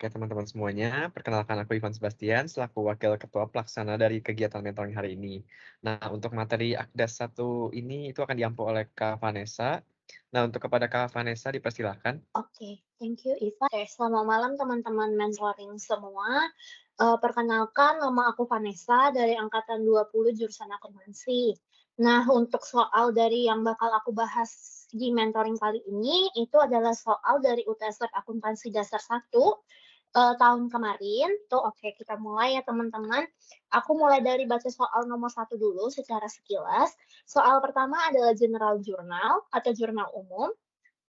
Oke, teman-teman semuanya, perkenalkan aku Ivan Sebastian selaku Wakil Ketua Pelaksana dari kegiatan mentoring hari ini. Nah, untuk materi Akdas 1 ini itu akan diampu oleh Kak Vanessa. Nah, untuk kepada Kak Vanessa dipersilahkan. Oke, thank you Iva. Oke, selamat malam teman-teman mentoring semua. Perkenalkan nama aku Vanessa dari angkatan 20 jurusan akuntansi. Nah, untuk soal dari yang bakal aku bahas di mentoring kali ini, itu adalah soal dari UTS Lab Akuntansi Dasar 1 tahun kemarin. Tuh, oke, kita mulai ya teman-teman. Aku mulai dari baca soal nomor 1 dulu secara sekilas. Soal pertama adalah General Journal atau jurnal umum.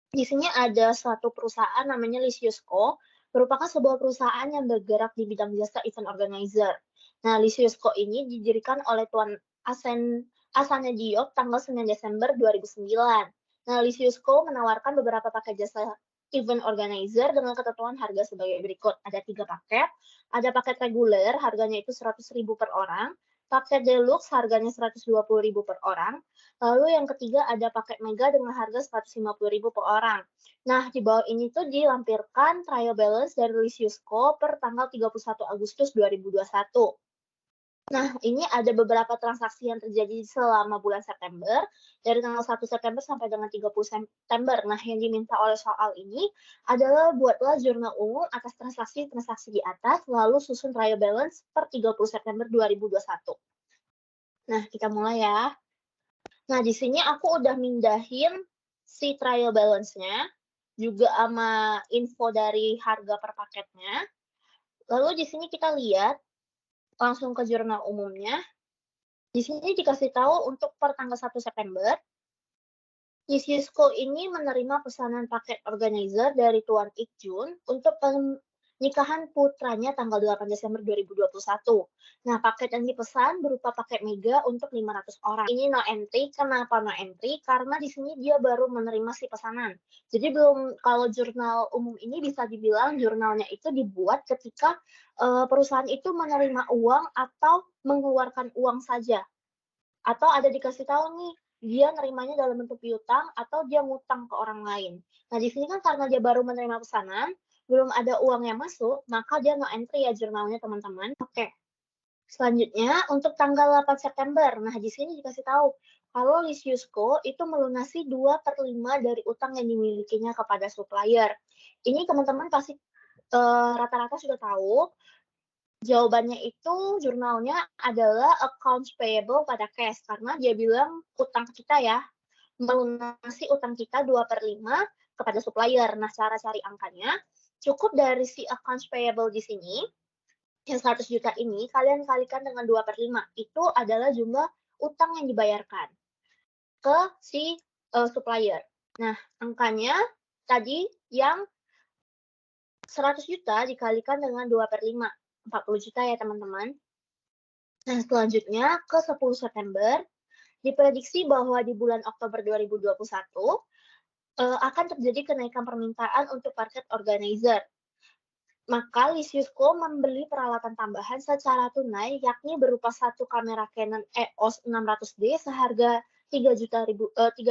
Di sini ada suatu perusahaan namanya Lisiusco, merupakan sebuah perusahaan yang bergerak di bidang jasa event organizer. Nah, Lisiusco ini didirikan oleh Tuan Asane Diop tanggal 9 Desember 2009. Nah, Lisiusco menawarkan beberapa paket jasa event organizer dengan ketentuan harga sebagai berikut. Ada 3 paket. Ada paket reguler, harganya itu 100.000 per orang. Paket deluxe harganya 120.000 per orang. Lalu yang ketiga ada paket mega dengan harga 150.000 per orang. Nah, di bawah ini tuh dilampirkan trial balance dari Lisiusco per tanggal 31 Agustus 2021. Nah, ini ada beberapa transaksi yang terjadi selama bulan September, dari tanggal 1 September sampai dengan 30 September. Nah, yang diminta oleh soal ini adalah buatlah jurnal umum atas transaksi-transaksi di atas, lalu susun trial balance per 30 September 2021. Nah, kita mulai ya. Nah, di sini aku udah mindahin si trial balance-nya, juga sama info dari harga per paketnya. Lalu di sini kita lihat langsung ke jurnal umumnya. Di sini dikasih tahu untuk per tanggal 1 September, Lisiusco ini menerima pesanan paket organizer dari Tuan Ik Jun untuk pernikahan putranya tanggal 8 Desember 2021. Nah, paket yang dipesan berupa paket mega untuk 500 orang. Ini no entry. Kenapa no entry? Karena di sini dia baru menerima si pesanan. Jadi belum, kalau jurnal umum ini bisa dibilang jurnalnya itu dibuat ketika perusahaan itu menerima uang atau mengeluarkan uang saja. Atau ada dikasih tahu nih, dia nerimanya dalam bentuk piutang atau dia ngutang ke orang lain. Nah, di sini kan karena dia baru menerima pesanan, belum ada uang yang masuk, maka dia no entry ya jurnalnya teman-teman. Oke. Selanjutnya untuk tanggal 8 September. Nah, di sini dikasih tahu kalau Lisiusco itu melunasi 2/5 dari utang yang dimilikinya kepada supplier. Ini teman-teman pasti rata-rata sudah tahu. Jawabannya itu jurnalnya adalah accounts payable pada cash, karena dia bilang utang kita ya, melunasi utang kita 2/5 kepada supplier. Nah, cara cari angkanya, cukup dari si accounts payable di sini, yang 100 juta ini, kalian kalikan dengan 2/5. Itu adalah jumlah utang yang dibayarkan ke si supplier. Nah, angkanya tadi yang 100 juta dikalikan dengan 2/5. 40 juta ya teman-teman. Nah, selanjutnya ke 10 September, diprediksi bahwa di bulan Oktober 2021 akan terjadi kenaikan permintaan untuk paket organizer. Maka Lisiusco membeli peralatan tambahan secara tunai, yakni berupa satu kamera Canon EOS 600D seharga 3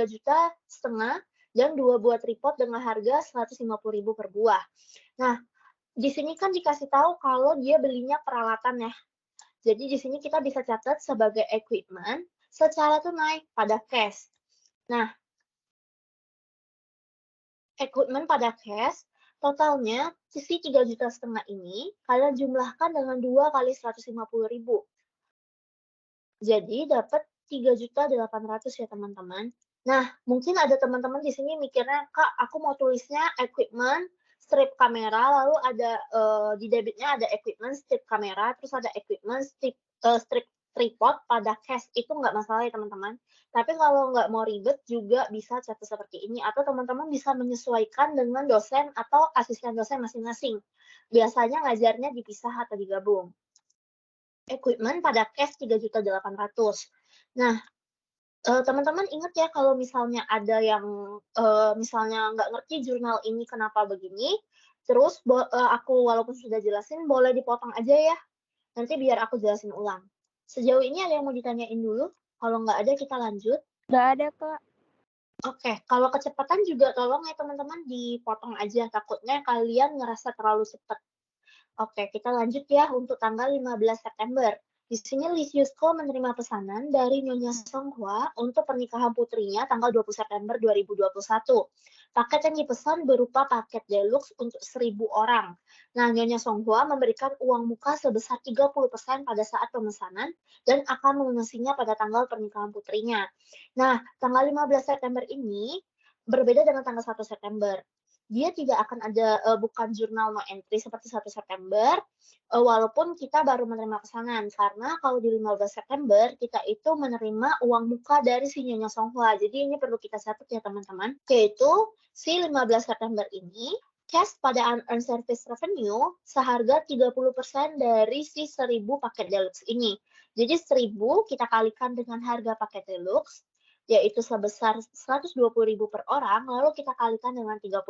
juta setengah dan 2 buah tripod dengan harga 150.000 per buah. Nah, di sini kan dikasih tahu kalau dia belinya peralatan ya. Jadi di sini kita bisa catat sebagai equipment secara tunai pada cash. Nah, equipment pada cash totalnya si 3,5 juta ini kalian jumlahkan dengan 2 kali 150.000. Jadi dapat 3.800.000 ya teman-teman. Nah, mungkin ada teman-teman di sini mikirnya, Kak, aku mau tulisnya equipment strip kamera, lalu ada di debitnya ada equipment strip kamera, terus ada equipment strip tripod pada cash. Itu nggak masalah ya teman-teman. Tapi kalau nggak mau ribet juga bisa catat seperti ini, atau teman-teman bisa menyesuaikan dengan dosen atau asisten dosen masing-masing. Biasanya ngajarnya dipisah atau digabung. Equipment pada cash 3.800.000. Nah, teman-teman ingat ya kalau misalnya ada yang misalnya nggak ngerti jurnal ini kenapa begini, terus aku walaupun sudah jelasin boleh dipotong aja ya, nanti biar aku jelasin ulang. Sejauh ini ada yang mau ditanyain dulu? Kalau nggak ada kita lanjut. Nggak ada, Kak. Oke, kalau kecepatan juga tolong ya teman-teman dipotong aja, takutnya kalian ngerasa terlalu cepat. Oke, kita lanjut ya untuk tanggal 15 September. Di sini Lisiusko menerima pesanan dari Nyonya Songhua untuk pernikahan putrinya tanggal 20 September 2021. Paket yang dipesan berupa paket deluxe untuk 1.000 orang. Nah, Nyonya Songhua memberikan uang muka sebesar 30% pada saat pemesanan dan akan melunasinya pada tanggal pernikahan putrinya. Nah, tanggal 15 September ini berbeda dengan tanggal 1 September. Dia tidak akan ada bukan jurnal no entry seperti 1 September, walaupun kita baru menerima pesanan. Karena kalau di 15 September, kita itu menerima uang muka dari si Nyonya Songhua. Jadi ini perlu kita catat ya teman-teman, yaitu si 15 September ini cash pada unearned service revenue seharga 30% dari si 1.000 paket deluxe ini. Jadi 1.000 kita kalikan dengan harga paket deluxe, yaitu sebesar 120.000 per orang, lalu kita kalikan dengan 30%.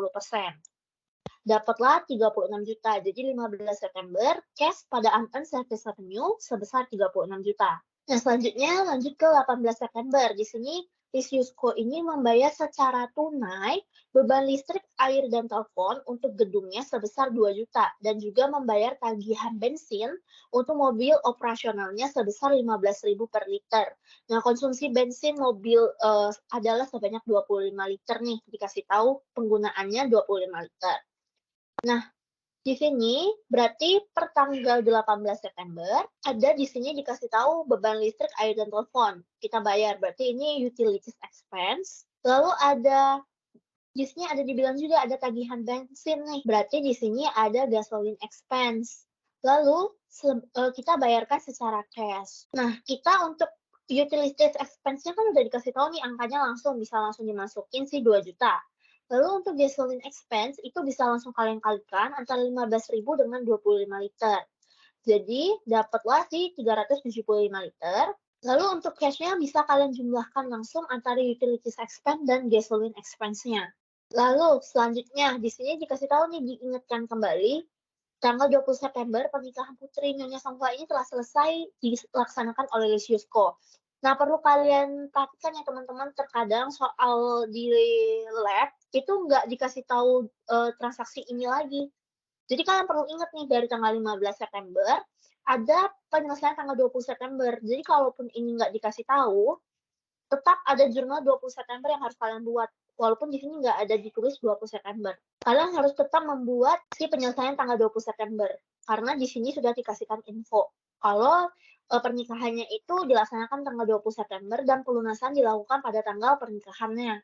Dapatlah 36 juta. Jadi 15 September, cash pada unearned service revenue sebesar 36 juta. Nah, selanjutnya lanjut ke 18 September. Di sini Lisiusko ini membayar secara tunai beban listrik, air, dan telepon untuk gedungnya sebesar 2 juta dan juga membayar tagihan bensin untuk mobil operasionalnya sebesar 15.000 per liter. Nah, konsumsi bensin mobil adalah sebanyak 25 liter nih, dikasih tahu penggunaannya 25 liter. Nah, di sini berarti per tanggal 18 September ada di sini dikasih tahu beban listrik, air, dan telepon. Kita bayar, berarti ini utilities expense. Lalu ada di sini ada dibilang juga ada tagihan bensin nih. Berarti di sini ada gasoline expense. Lalu kita bayarkan secara cash. Nah, kita untuk utilities expense-nya kan udah dikasih tahu nih angkanya langsung, bisa langsung dimasukin sih 2 juta. Lalu untuk gasoline expense itu bisa langsung kalian kalikan antara 15.000 dengan 25 liter. Jadi dapatlah si 375 liter. Lalu untuk cash-nya bisa kalian jumlahkan langsung antara utilities expense dan gasoline expense-nya. Lalu selanjutnya di sini dikasih tahu nih, diingatkan kembali tanggal 20 September pernikahan putri Nyonya Songhua ini telah selesai dilaksanakan oleh Lisiusko. Nah, perlu kalian perhatikan ya teman-teman, terkadang soal di lab itu nggak dikasih tahu transaksi ini lagi. Jadi kalian perlu ingat nih, dari tanggal 15 September ada penyelesaian tanggal 20 September. Jadi kalaupun ini nggak dikasih tahu, tetap ada jurnal 20 September yang harus kalian buat. Walaupun di sini nggak ada ditulis 20 September. Kalian harus tetap membuat si penyelesaian tanggal 20 September. Karena di sini sudah dikasihkan info kalau pernikahannya itu dilaksanakan tanggal 20 September dan pelunasan dilakukan pada tanggal pernikahannya.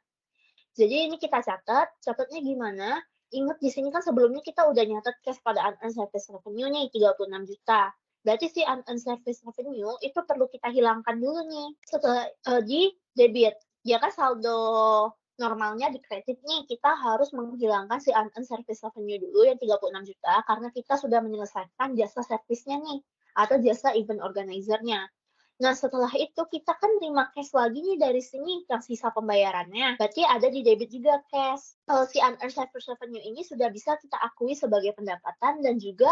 Jadi ini kita catatnya gimana? Ingat di sini kan sebelumnya kita udah nyatet cash pada unearned service revenue nih 36 juta. Berarti si unearned service revenue itu perlu kita hilangkan dulu nih setelah di debit. Dia kan saldo normalnya di kredit nih, kita harus menghilangkan si unearned service revenue dulu yang 36 juta karena kita sudah menyelesaikan jasa servisnya nih atau jasa event organizer-nya. Nah, setelah itu kita kan terima cash lagi nih dari sini yang sisa pembayarannya. Berarti ada di debit juga cash. Si unearned service revenue ini sudah bisa kita akui sebagai pendapatan dan juga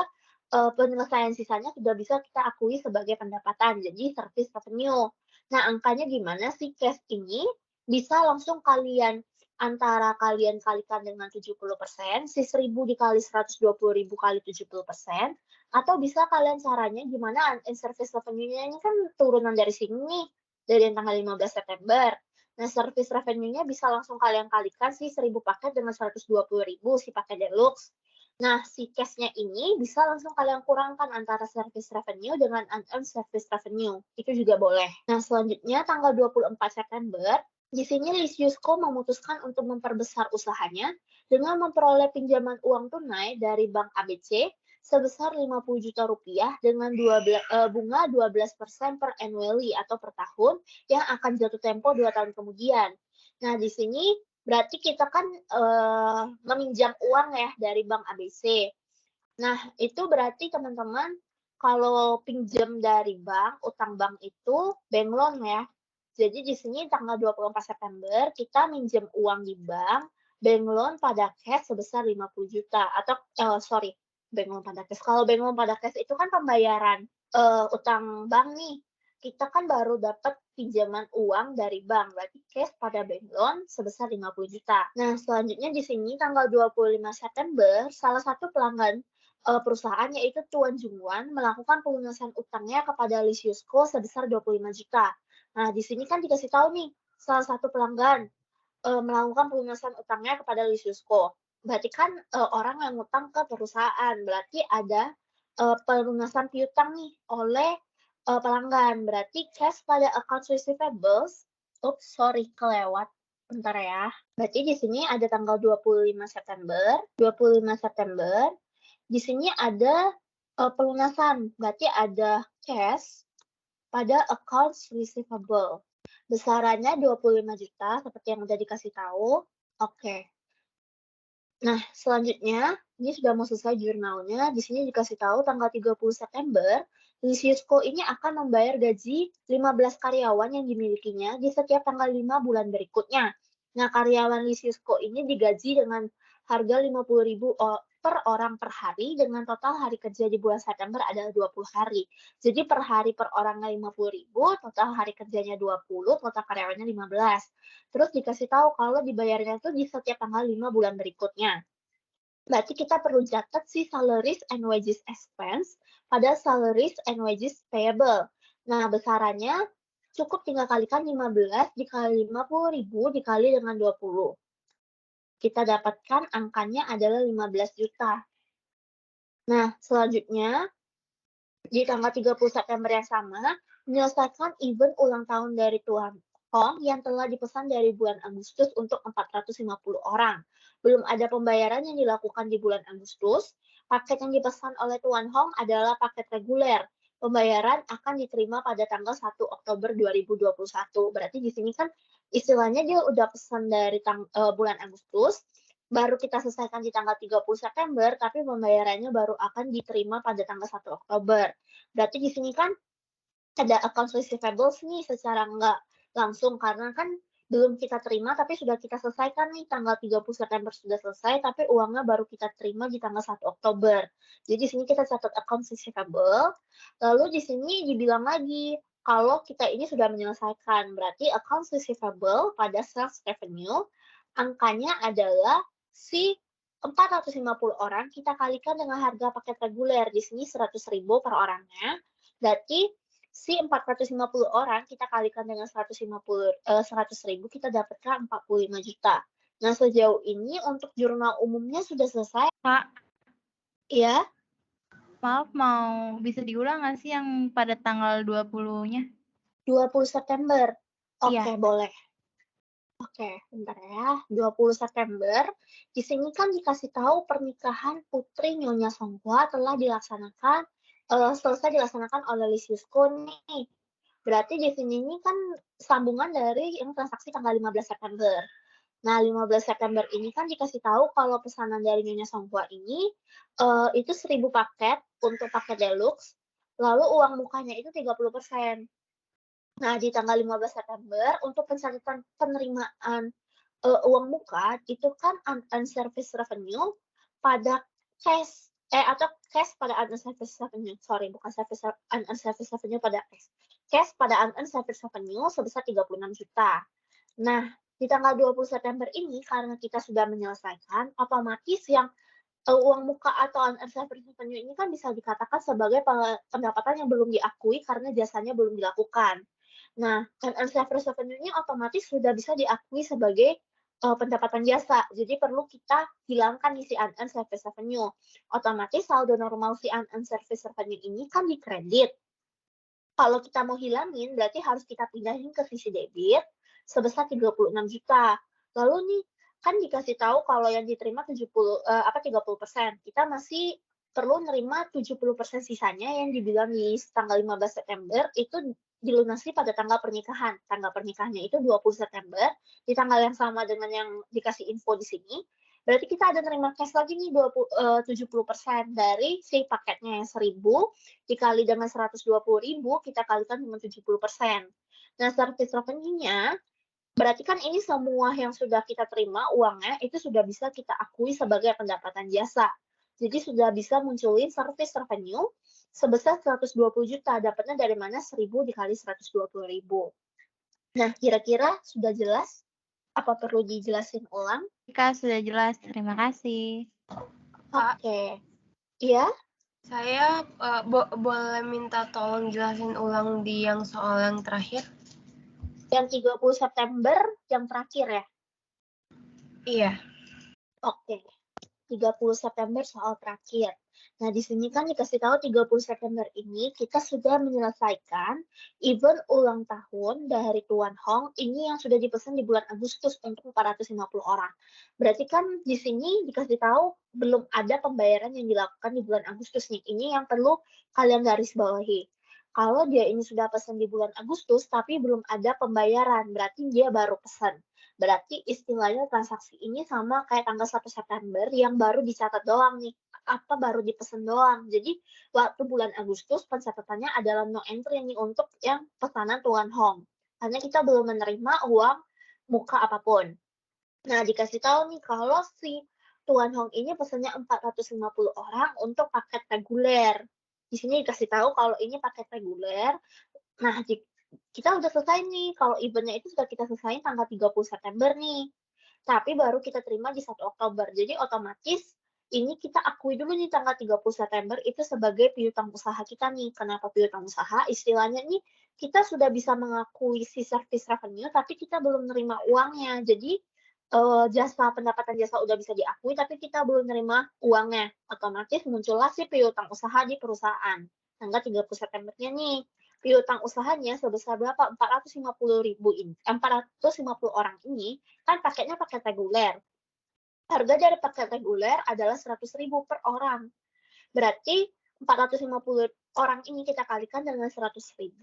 penyelesaian sisanya sudah bisa kita akui sebagai pendapatan. Jadi service revenue. Nah, angkanya gimana sih cash ini? Bisa langsung antara kalian kalikan dengan 70%, si 1.000 dikali 120.000 kali 70%, atau bisa kalian caranya gimana unearned service revenue-nya ini kan turunan dari sini nih, dari yang tanggal 15 September. Nah, service revenue-nya bisa langsung kalian kalikan si 1.000 paket dengan 120.000 si paket deluxe. Nah, si cash-nya ini bisa langsung kalian kurangkan antara service revenue dengan unearned service revenue. Itu juga boleh. Nah, selanjutnya tanggal 24 September, di sini Lisiusko memutuskan untuk memperbesar usahanya dengan memperoleh pinjaman uang tunai dari Bank ABC sebesar 50 juta rupiah dengan bunga 12% per annually atau per tahun yang akan jatuh tempo 2 tahun kemudian. Nah, di sini berarti kita kan meminjam uang ya dari Bank ABC. Nah, itu berarti teman-teman kalau pinjam dari bank, utang bank itu bank loan ya. Jadi di sini tanggal 24 September kita minjem uang di bank loan pada cash sebesar 50 juta atau bank loan pada cash. Kalau bank loan pada cash itu kan pembayaran utang bank nih. Kita kan baru dapat pinjaman uang dari bank, berarti cash pada bank loan sebesar 50 juta. Nah, selanjutnya di sini tanggal 25 September salah satu pelanggan perusahaan yaitu Tuan Jungwan melakukan pelunasan utangnya kepada Lucius Co sebesar 25 juta. Nah, di sini kan dikasih tahu nih, salah satu pelanggan melakukan pelunasan utangnya kepada Lucius Co. Berarti kan orang yang ngutang ke perusahaan, berarti ada pelunasan piutang nih oleh pelanggan. Berarti cash pada accounts receivables, oops sorry kelewat, bentar ya. Berarti di sini ada tanggal 25 September, 25 September. Di sini ada pelunasan, berarti ada cash pada accounts receivable. Besarannya 25 juta seperti yang udah dikasih tahu. Oke. Nah, selanjutnya ini sudah mau selesai jurnalnya. Di sini dikasih tahu tanggal 30 September, Lucius Co ini akan membayar gaji 15 karyawan yang dimilikinya di setiap tanggal 5 bulan berikutnya. Nah, karyawan Lucius Co ini digaji dengan harga 50.000 per orang per hari dengan total hari kerja di bulan September adalah 20 hari. Jadi per hari per orangnya 50.000, total hari kerjanya 20, total karyawannya 15. Terus dikasih tahu kalau dibayarnya itu di setiap tanggal 5 bulan berikutnya. Berarti kita perlu catat si salaries and wages expense pada salaries and wages payable. Nah, besarannya cukup tinggal kalikan 15 dikali 50.000 dikali dengan 20. Kita dapatkan angkanya adalah 15 juta. Nah, selanjutnya di tanggal 30 September yang sama, menyelesaikan event ulang tahun dari Tuan Hong yang telah dipesan dari bulan Agustus untuk 450 orang. Belum ada pembayaran yang dilakukan di bulan Agustus. Paket yang dipesan oleh Tuan Hong adalah paket reguler. Pembayaran akan diterima pada tanggal 1 Oktober 2021. Berarti di sini kan istilahnya dia udah pesan dari bulan Agustus, baru kita selesaikan di tanggal 30 September, tapi pembayarannya baru akan diterima pada tanggal 1 Oktober. Berarti di sini kan ada accounts receivables nih secara nggak langsung, karena kan belum kita terima tapi sudah kita selesaikan nih tanggal 30 September sudah selesai, tapi uangnya baru kita terima di tanggal 1 Oktober. Jadi di sini kita catat accounts receivable. Lalu di sini dibilang lagi kalau kita ini sudah menyelesaikan, berarti accounts receivable pada sales revenue angkanya adalah si 450 orang kita kalikan dengan harga paket reguler. Di sini 100.000 per orangnya. Berarti si 450 orang kita kalikan dengan 100.000 kita dapatkan 45 juta. Nah, sejauh ini untuk jurnal umumnya sudah selesai. Kak, Ya, maaf mau bisa diulang nggak sih yang pada tanggal 20-nya? 20 September. Oke, Iya. boleh. Oke, bentar ya. 20 September. Di sini kan dikasih tahu pernikahan Putri Nyonya Songkhwa telah dilaksanakan selesai dilaksanakan oleh Lucius Co nih. Berarti di sini ini kan sambungan dari yang transaksi tanggal 15 September. Nah, 15 September ini kan dikasih tahu kalau pesanan dari Nyonya Songkhwa ini itu 1.000 paket untuk paket deluxe, lalu uang mukanya itu 30%. Nah, di tanggal 15 September untuk pencatatan penerimaan uang muka itu kan unearned service revenue pada cash atau cash pada unearned service revenue. Sorry, bukan unearned service revenue pada cash. Cash pada unearned service revenue sebesar 36 juta. Nah, di tanggal 20 September ini karena kita sudah menyelesaikan, otomatis yang uang muka atau unearned service revenue ini kan bisa dikatakan sebagai pendapatan yang belum diakui karena jasanya belum dilakukan. Nah, unearned service revenue ini otomatis sudah bisa diakui sebagai pendapatan jasa. Jadi perlu kita hilangkan isi unearned service revenue. Otomatis saldo normal si unearned service revenue ini kan dikredit. Kalau kita mau hilangin, berarti harus kita pindahin ke sisi debit sebesar 36 juta. Lalu nih, kan dikasih tahu kalau yang diterima 30%. Kita masih perlu nerima 70% sisanya yang dibilang di tanggal 15 September itu dilunasi pada tanggal pernikahan. Tanggal pernikahannya itu 20 September, di tanggal yang sama dengan yang dikasih info di sini. Berarti kita ada nerima cash lagi nih 70% dari si paketnya yang 1.000 dikali dengan 120.000 kita kalikan dengan 70%. Nah, service revenue-nya berarti kan ini semua yang sudah kita terima uangnya itu sudah bisa kita akui sebagai pendapatan jasa. Jadi sudah bisa munculin service revenue sebesar 120 juta. Dapatnya dari mana? 1.000 dikali 120.000. Nah, kira-kira sudah jelas? Apa perlu dijelasin ulang? Kak, sudah jelas. Terima kasih. Oke. Iya, Saya boleh minta tolong jelasin ulang di yang soal yang terakhir? yang 30 September yang terakhir ya? Iya. Oke. 30 September soal terakhir. Nah, di sini kan dikasih tahu 30 September ini kita sudah menyelesaikan event ulang tahun dari Tuan Hong ini yang sudah dipesan di bulan Agustus untuk 450 orang. Berarti kan di sini dikasih tahu belum ada pembayaran yang dilakukan di bulan Agustus nih. Ini yang perlu kalian garis bawahi. Kalau dia ini sudah pesan di bulan Agustus tapi belum ada pembayaran, berarti dia baru pesan. Berarti istilahnya transaksi ini sama kayak tanggal 1 September yang baru dicatat doang nih, baru dipesan doang. Jadi waktu bulan Agustus pencatatannya adalah no entry nih untuk yang pesanan Tuan Hong. Karena kita belum menerima uang muka apapun. Nah, dikasih tahu nih kalau si Tuan Hong ini pesannya 450 orang untuk paket reguler. Di sini dikasih tahu kalau ini paket reguler. Nah, kita udah selesai nih, kalau eventnya itu sudah kita selesai tanggal 30 September nih. Tapi baru kita terima di 1 Oktober. Jadi otomatis ini kita akui dulu nih tanggal 30 September itu sebagai piutang usaha kita nih. Kenapa piutang usaha? Istilahnya nih kita sudah bisa mengakui si service revenue tapi kita belum nerima uangnya. Jadi pendapatan jasa udah bisa diakui tapi kita belum nerima uangnya. Otomatis muncullah si piutang usaha di perusahaan. Tanggal 30 Septembernya nih piutang usahanya sebesar berapa? 450 orang ini kan paketnya paket reguler. Harga dari paket reguler adalah 100.000 per orang. Berarti 450 orang ini kita kalikan dengan 100.000,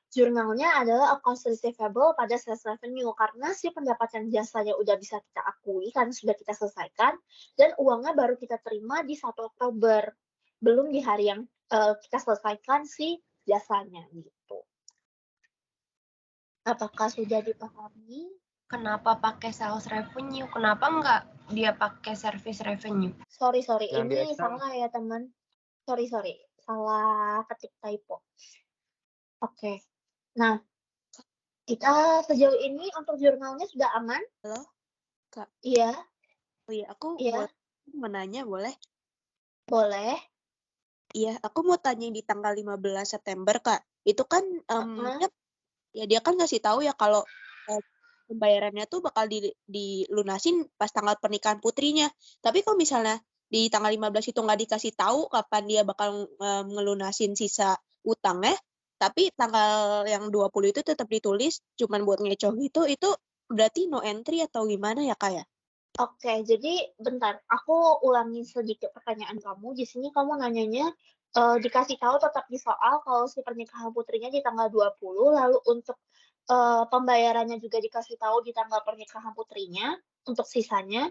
jurnalnya adalah accounts receivable pada sales revenue karena si pendapatan jasanya udah bisa kita akui karena sudah kita selesaikan dan uangnya baru kita terima di 1 Oktober. Belum di hari yang kita selesaikan si jasanya gitu. Apakah sudah dipahami? Kenapa pakai sales revenue? Kenapa nggak dia pakai service revenue? Sorry, Yang di ini Excel. salah ya teman. Sorry, salah ketik typo. Oke. Nah, kita sejauh ini untuk jurnalnya sudah aman? Halo, Kak. Iya, Oh iya, aku iya, mau nanya boleh? boleh. Iya, aku mau tanya yang di tanggal 15 September, Kak. Itu kan dia kan ngasih tahu ya kalau pembayarannya tuh bakal dilunasin pas tanggal pernikahan putrinya. Tapi kalau misalnya di tanggal 15 itu nggak dikasih tahu kapan dia bakal ngelunasin sisa utangnya, tapi tanggal yang 20 itu tetap ditulis cuman buat ngecoh gitu, itu berarti no entry atau gimana ya, Kak ya? Oke, jadi bentar, aku ulangi sedikit pertanyaan kamu. Di sini kamu nanyanya dikasih tahu tetap di soal kalau si pernikahan putrinya di tanggal 20, lalu untuk pembayarannya juga dikasih tahu di tanggal pernikahan putrinya untuk sisanya.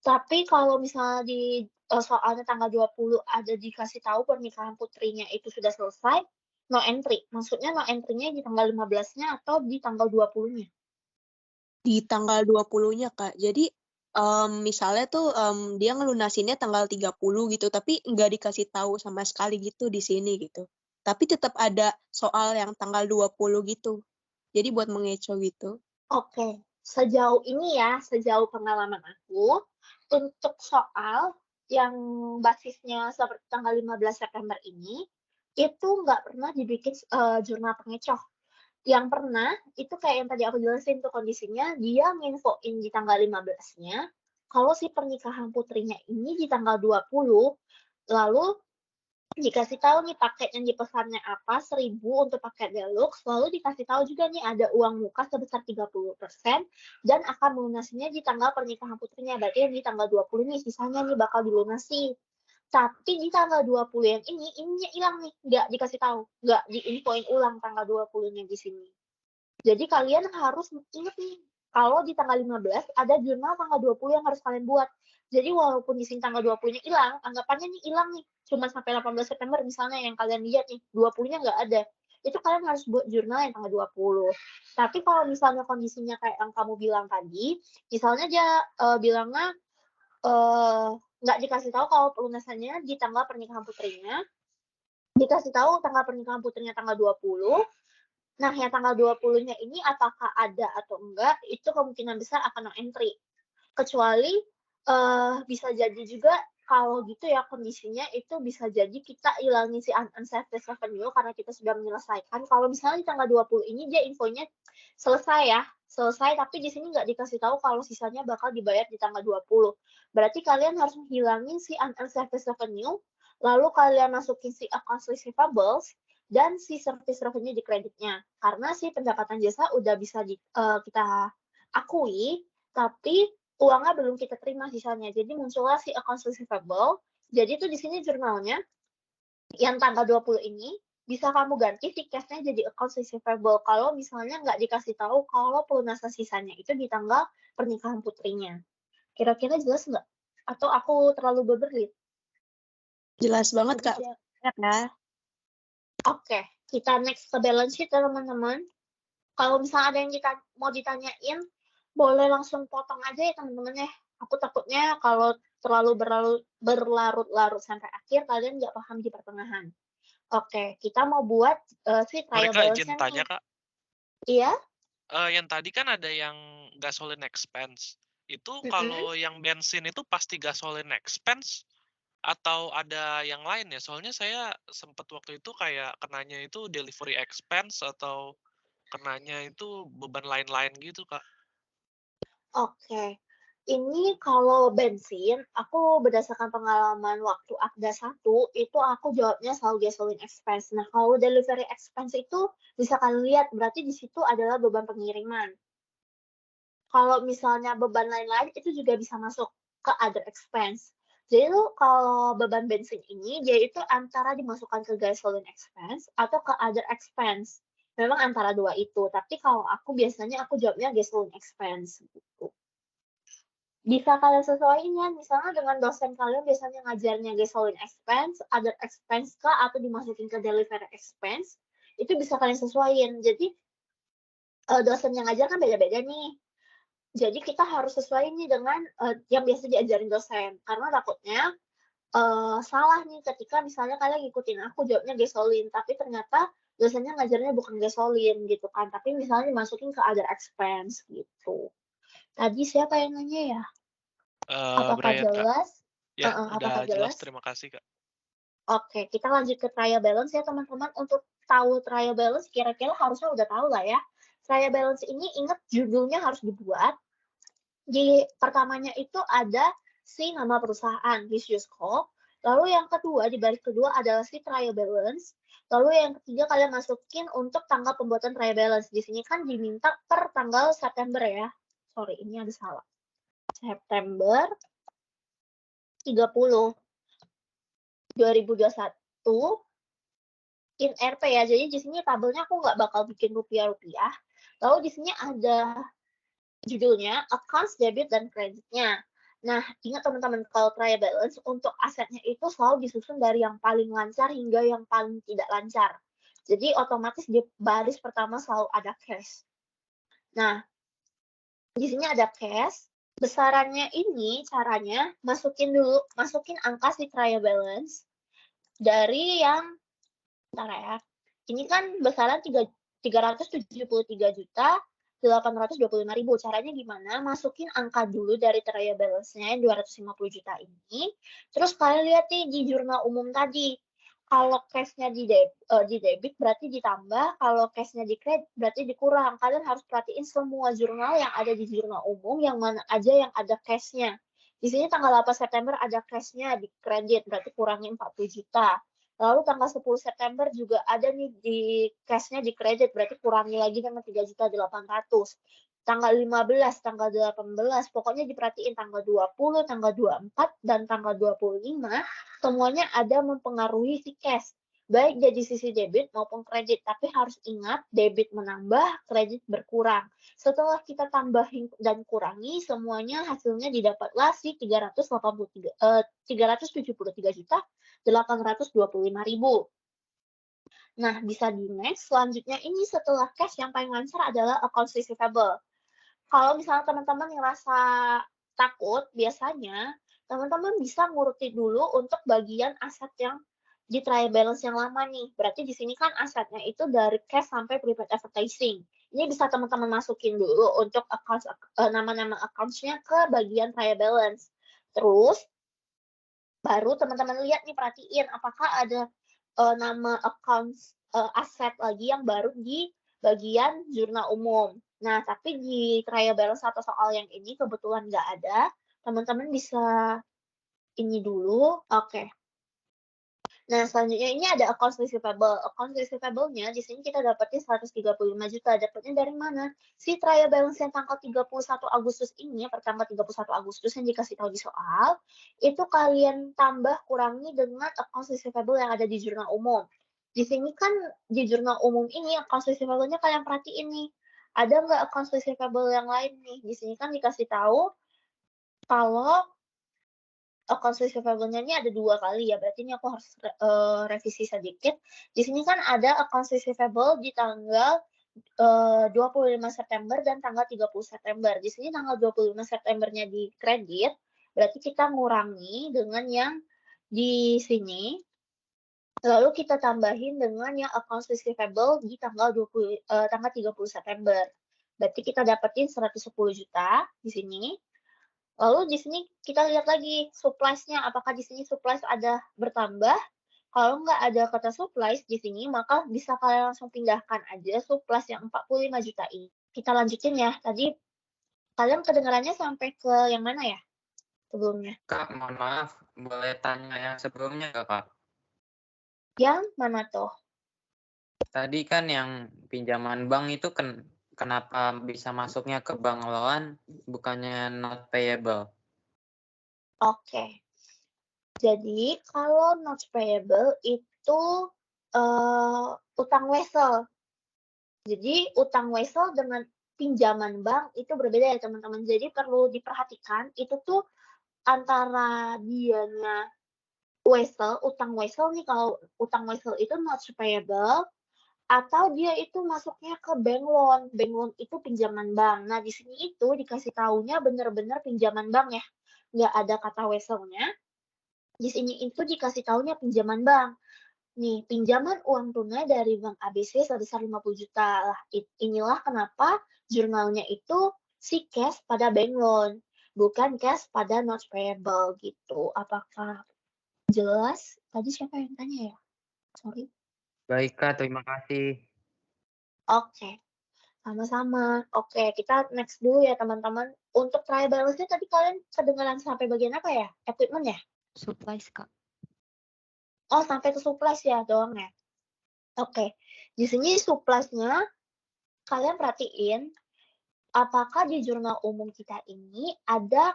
Tapi kalau misalnya di soalnya tanggal 20 ada dikasih tahu pernikahan putrinya itu sudah selesai, no entry. Maksudnya no entry-nya di tanggal 15-nya atau di tanggal 20-nya? Di tanggal 20-nya, Kak. Jadi misalnya tuh dia ngelunasinnya tanggal 30 gitu, tapi nggak dikasih tahu sama sekali gitu di sini gitu. Tapi tetap ada soal yang tanggal 20 gitu. Jadi buat mengecoh gitu. Oke, sejauh ini ya, sejauh pengalaman aku, untuk soal yang basisnya seperti tanggal 15 September ini, itu nggak pernah dibikin jurnal pengecoh. Yang pernah, itu kayak yang tadi aku jelasin tuh kondisinya, dia nginfoin di tanggal 15-nya, kalau si pernikahan putrinya ini di tanggal 20, lalu dikasih tahu nih paket yang dipesannya apa, 1.000 untuk paket deluxe, lalu dikasih tahu juga nih ada uang muka sebesar 30% dan akan melunasinya di tanggal pernikahan putrinya, berarti yang di tanggal 20 nih sisanya nih bakal dilunasi. Tapi di tanggal 20 yang ininya hilang nih, nggak dikasih tahu, nggak diinfoin ulang tanggal 20-nya di sini. Jadi kalian harus ingat nih, kalau di tanggal 15 ada jurnal tanggal 20 yang harus kalian buat. Jadi walaupun di sini tanggal 20-nya hilang, anggapannya nih hilang nih, cuma sampai 18 September misalnya yang kalian lihat nih, 20-nya nggak ada. Itu kalian harus buat jurnal yang tanggal 20. Tapi kalau misalnya kondisinya kayak yang kamu bilang tadi, misalnya dia bilangnya nggak dikasih tahu kalau pelunasannya di tanggal pernikahan putrinya, dikasih tahu tanggal pernikahan putrinya tanggal 20, nah, yang tanggal 20-nya ini apakah ada atau enggak, itu kemungkinan besar akan no entry. Kecuali bisa jadi juga kalau gitu ya kondisinya itu bisa jadi kita ilangin si unserved revenue karena kita sudah menyelesaikan. Kalau misalnya di tanggal 20 ini dia infonya selesai tapi di sini nggak dikasih tahu kalau sisanya bakal dibayar di tanggal 20. Berarti kalian harus menghilangin si unserved revenue, lalu kalian masukin si accounts receivables dan si service revenue di kreditnya. Karena si pendapatan jasa udah bisa kita akui, tapi uangnya belum kita terima sisanya. Jadi muncullah si accounts receivable. Jadi itu di sini jurnalnya yang tanggal 20 ini bisa kamu ganti si cash-nya jadi accounts receivable kalau misalnya nggak dikasih tahu kalau pelunasan sisanya itu di tanggal pernikahan putrinya. Kira-kira jelas nggak? Atau aku terlalu berbelit? Jelas banget, Kak. Ya. Oke, kita next ke balance sheet ya teman-teman. Kalau misalnya ada yang mau ditanyain, boleh langsung potong aja ya teman-teman ya. Aku takutnya kalau terlalu berlarut-larut sampai akhir, kalian nggak paham di pertengahan. Oke, kita mau buat si trial balance-nya izin tanya, Kak. Iya? Yang tadi kan ada yang gasoline expense. Itu kalau yang bensin itu pasti gasoline expense atau ada yang lain ya? Soalnya saya sempat waktu itu kayak kenanya itu delivery expense atau kenanya itu beban lain-lain gitu, Kak. Oke. Ini kalau bensin, aku berdasarkan pengalaman waktu Akda 1, itu aku jawabnya selalu gasoline expense. Nah, kalau delivery expense itu bisa kalian lihat, berarti di situ adalah beban pengiriman. Kalau misalnya beban lain-lain, itu juga bisa masuk ke other expense. Jadi tuh kalau beban bensin ini, dia itu antara dimasukkan ke gasoline expense atau ke other expense. Memang antara dua itu, tapi kalau aku biasanya aku jawabnya gasoline expense gitu. Bisa kalian sesuaiin ya, misalnya dengan dosen kalian biasanya ngajarnya gasoline expense, other expense kah, atau dimasukin ke delivery expense, itu bisa kalian sesuaiin. Jadi dosen yang ngajar kan beda-beda nih. Jadi kita harus sesuaiin nih dengan yang biasa diajarin dosen. Karena takutnya salah nih ketika misalnya kalian ngikutin aku jawabnya gasoline, tapi ternyata dosennya ngajarnya bukan gasoline gitu kan, tapi misalnya dimasukin ke other expense gitu. Tadi siapa yang nanya ya? Apakah Brian, Kak. jelas? Ya, Apakah udah jelas. Terima kasih, Kak. Oke, kita lanjut ke trial balance ya teman-teman. Untuk tahu trial balance, kira-kira harusnya udah tahu lah ya. Trial balance ini ingat judulnya harus dibuat. Di pertamanya itu ada si nama perusahaan, business scope. Lalu yang kedua, di baris kedua adalah si trial balance. Lalu yang ketiga kalian masukin untuk tanggal pembuatan trial balance. Di sini kan diminta per tanggal September ya. Sorry, ini ada salah. September 30 2021 in RP ya. Jadi di sini tabelnya aku nggak bakal bikin rupiah-rupiah. Lalu di sini ada judulnya accounts debit dan kreditnya. Nah, ingat teman-teman kalau trial balance untuk asetnya itu selalu disusun dari yang paling lancar hingga yang paling tidak lancar. Jadi otomatis di baris pertama selalu ada cash. Nah, di sini ada cash. Besarannya ini caranya masukin angka si trial balance dari yang ini kan besaran 373.825.000. Caranya gimana? Masukin angka dulu dari trial balance-nya 250 juta ini. Terus kalian lihat nih di jurnal umum tadi. Kalau cash-nya di debit berarti ditambah, kalau cash-nya di kredit berarti dikurang. Kalian harus perhatiin semua jurnal yang ada di jurnal umum yang mana aja yang ada cash-nya. Di sini tanggal 8 September ada cash-nya di kredit, berarti kurangnya 40 juta. Lalu tanggal 10 September juga ada nih di cash-nya di kredit, berarti kurangi lagi dengan 3.800.000. Tanggal 15, tanggal 18, pokoknya diperhatiin tanggal 20, tanggal 24, dan tanggal 25, semuanya ada mempengaruhi si cash. Baik dari sisi debit maupun kredit, tapi harus ingat debit menambah, kredit berkurang. Setelah kita tambahin dan kurangi, semuanya hasilnya didapatlah si 373.825.000. Nah, bisa di next. Selanjutnya ini setelah cash yang paling lancar adalah accounts receivable. Kalau misalnya teman-teman ngerasa takut, biasanya teman-teman bisa ngurutin dulu untuk bagian aset yang di trial balance yang lama nih. Berarti di sini kan asetnya itu dari cash sampai prepaid advertising. Ini bisa teman-teman masukin dulu untuk nama-nama accounts-nya ke bagian trial balance. Terus baru teman-teman lihat nih, perhatiin apakah ada nama accounts aset lagi yang baru di bagian jurnal umum. Nah, tapi di trial balance atau soal yang ini kebetulan nggak ada. Teman-teman bisa ini dulu. Oke. Nah, selanjutnya ini ada accounts receivable. Accounts receivable-nya di sini kita dapetin 135 juta. Dapatnya dari mana? Si trial balance yang tanggal 31 Agustus ini, per tanggal 31 Agustus yang dikasih tahu di soal, itu kalian tambah kurangi dengan accounts receivable yang ada di jurnal umum. Di sini kan di jurnal umum ini accounts receivable-nya kalian perhatiin nih. Ada nggak accounts receivable yang lain nih? Di sini kan dikasih tahu kalau accounts receivable-nya ini ada 2 kali ya, berarti ini aku harus revisi sedikit. Di sini kan ada accounts receivable di tanggal 25 September dan tanggal 30 September. Di sini tanggal 25 Septembernya di kredit, berarti kita ngurangi dengan yang di sini. Lalu kita tambahin dengan yang accounts receivable di tanggal 30 September. Berarti kita dapetin 110 juta di sini. Lalu di sini kita lihat lagi supplies-nya, apakah di sini supplies ada bertambah. Kalau nggak ada kata supplies di sini, maka bisa kalian langsung pindahkan aja supplies yang 45 juta ini. Kita lanjutin ya. Tadi kalian kedengarannya sampai ke yang mana ya sebelumnya? Kak, mohon maaf, boleh tanya yang sebelumnya nggak, Kak? Yang mana tuh? Tadi kan yang pinjaman bank itu kenapa bisa masuknya ke bank loan, bukannya not payable? Oke. Jadi kalau not payable itu utang wesel. Jadi utang wesel dengan pinjaman bank itu berbeda ya teman-teman. Jadi perlu diperhatikan itu tuh antara dianya wesel, utang wesel nih, kalau utang wesel itu not payable atau dia itu masuknya ke bank loan. Bank loan itu pinjaman bank. Nah, di sini itu dikasih taunya benar-benar pinjaman bank ya. Nggak ada kata weselnya. Di sini itu dikasih taunya pinjaman bank. Nih, pinjaman uang tunai dari Bank ABC sebesar 50 juta. Lah, inilah kenapa jurnalnya itu si cash pada bank loan, bukan cash pada not payable gitu. Apakah jelas? Tadi siapa yang tanya ya? Sorry. Baik, Kak, terima kasih. Oke. Sama-sama. Oke, kita next dulu ya teman-teman. Untuk trial balance-nya tadi kalian kedengaran sampai bagian apa ya? Equipment ya? Supplies, Kak. Oh, sampai ke supplies ya doang ya? Oke. Di sini supplies-nya kalian perhatiin apakah di jurnal umum kita ini ada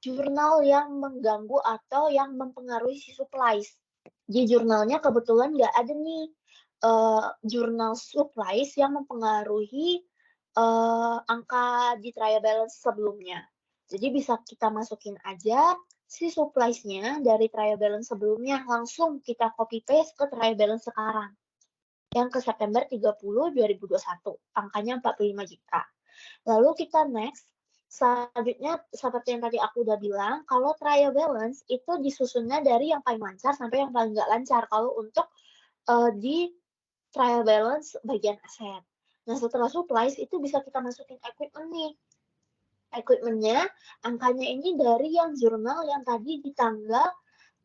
jurnal yang mengganggu atau yang mempengaruhi si supplies. Di jurnalnya kebetulan nggak ada nih jurnal supplies yang mempengaruhi angka di trial balance sebelumnya. Jadi bisa kita masukin aja si supplies-nya dari trial balance sebelumnya, langsung kita copy paste ke trial balance sekarang. Yang ke September 30, 2021. Angkanya 45 juta. Lalu kita next. Selanjutnya, seperti yang tadi aku udah bilang, kalau trial balance itu disusunnya dari yang paling lancar sampai yang paling nggak lancar. Kalau untuk di trial balance bagian aset. Nah, setelah supplies itu bisa kita masukin equipment nih. Equipment-nya, angkanya ini dari yang jurnal yang tadi di tanggal